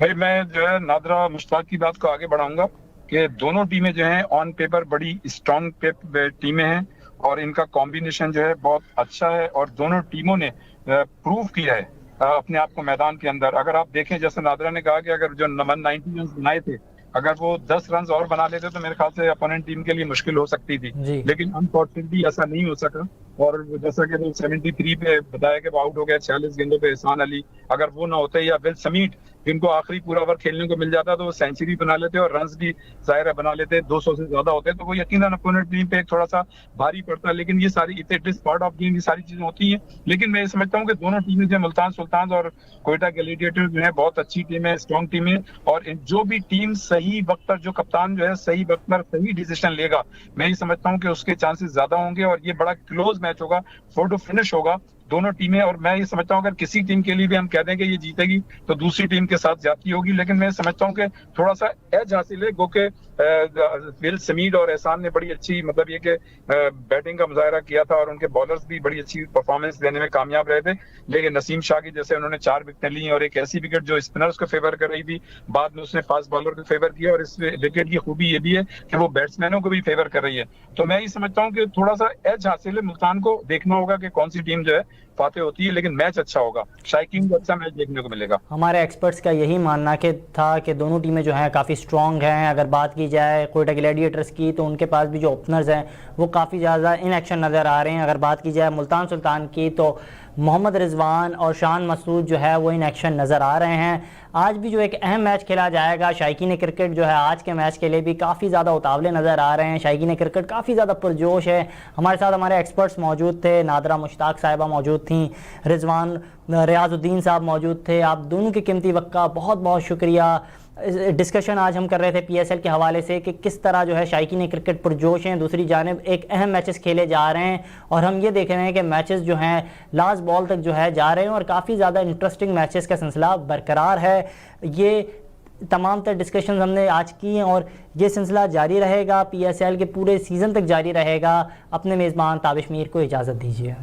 [SPEAKER 3] भाई मैं जो है नादरा मुश्ताक की बात को आगे बढ़ाऊंगा कि दोनों टीमें जो हैं ऑन पेपर बड़ी स्ट्रॉन्ग टीमें हैं और इनका कॉम्बिनेशन जो है बहुत अच्छा है और दोनों टीमों ने प्रूव किया है अपने आप को मैदान के अंदर। अगर आप देखें, जैसे नादरा ने कहा कि अगर जो 190 रन बनाए थे, अगर वो 10 रन और बना लेते तो मेरे ख्याल से अपोनेंट टीम के लिए मुश्किल हो सकती थी, लेकिन अनफॉर्चुनेटली ऐसा नहीं हो सका। और जैसा कि 73 पे बताया कि वो आउट हो गया 46 गेंदों पे एहसान अली, अगर वो ना होते या विल समीट जिनको आखिरी पूरा ओवर खेलने को मिल जाता तो वो सेंचुरी बना लेते और रन्स भी जाहिर है बना लेते, 200 से ज्यादा होते तो वो यकीनन अपोनेंट टीम पे एक थोड़ा सा भारी पड़ता। लेकिन ये सारी it is part of game, ये सारी चीजें होती हैं। लेकिन मैं ये समझता हूँ कि दोनों टीमें जो मुल्तान सुल्तान और कोयटा ग्लैडिएटर जो है बहुत अच्छी टीम है, स्ट्रॉन्ग टीम है। और जो भी टीम सही वक्त पर, जो कप्तान जो है सही वक्त पर सही डिसीजन लेगा, मैं ये समझता हूँ कि उसके चांसेस ज्यादा होंगे और ये बड़ा क्लोज मैच होगा, फोर टू फिनिश होगा दोनों टीमें। और मैं ये समझता हूँ अगर किसी टीम के लिए भी हम कह दें कि ये जीतेगी तो दूसरी टीम के साथ ज्यादती होगी। लेकिन मैं समझता हूँ कि थोड़ा सा एज हासिल है, गो के विल समीड और एहसान ने बड़ी अच्छी मतलब ये कि बैटिंग का मुजाहरा किया था और उनके बॉलर्स भी बड़ी अच्छी परफॉर्मेंस देने में कामयाब रहे थे। लेकिन नसीम शाह की जैसे उन्होंने 4 विकेटें ली और एक ऐसी विकेट जो स्पिनर्स को फेवर कर रही थी, बाद में उसने फास्ट बॉलर को फेवर किया। और इस विकेट की खूबी ये भी है कि वो बैट्समैनों को भी फेवर कर रही है। तो मैं ये समझता हूँ कि थोड़ा सा एज हासिल है, मुल्तान को देखना होगा कि कौन सी टीम जो है फाते होती है, लेकिन मैच अच्छा होगा, शायकीन को अच्छा मैच देखने को मिलेगा।
[SPEAKER 1] हमारे एक्सपर्ट्स का यही मानना था कि दोनों टीमें जो हैं काफ़ी स्ट्रॉन्ग हैं। अगर बात की जाए कोयटा ग्लैडिएटर्स की तो उनके पास भी जो ओपनर्स हैं वो काफ़ी ज़्यादा इन एक्शन नज़र आ रहे हैं। अगर बात की जाए मुल्तान सुल्तान की तो मोहम्मद रिजवान और शान मसूद जो है वो इन एक्शन नज़र आ रहे हैं। आज भी जो एक अहम मैच खेला जाएगा, शायकीन क्रिकेट जो है आज के मैच के लिए भी काफ़ी ज़्यादा उतावले नज़र आ रहे हैं। शायकीन क्रिकेट काफ़ी ज़्यादा पुरजोश है। हमारे साथ हमारे एक्सपर्ट्स मौजूद थे, नादरा मुश्ताक साहिबा मौजूद थी, रिजवान रियाजुद्दीन साहब मौजूद थे। आप दोनों के कीमती वक्त का बहुत बहुत शुक्रिया। डिस्कशन आज हम कर रहे थे PSL के हवाले से कि किस तरह जो है शायकीन क्रिकेट पुरजोश हैं, दूसरी जानिब एक अहम मैचेस खेले जा रहे हैं और हम ये देख रहे हैं कि मैचेस जो हैं लास्ट बॉल तक जो है जा रहे हैं और काफ़ी ज़्यादा इंटरेस्टिंग मैचेस का सिलसिला बरकरार है। ये तमाम तर डिस्कशन हमने आज की हैं और ये सिलसिला जारी रहेगा, PSL के पूरे सीज़न तक जारी रहेगा। अपने मेज़बान ताबिश मीर को इजाज़त दीजिए।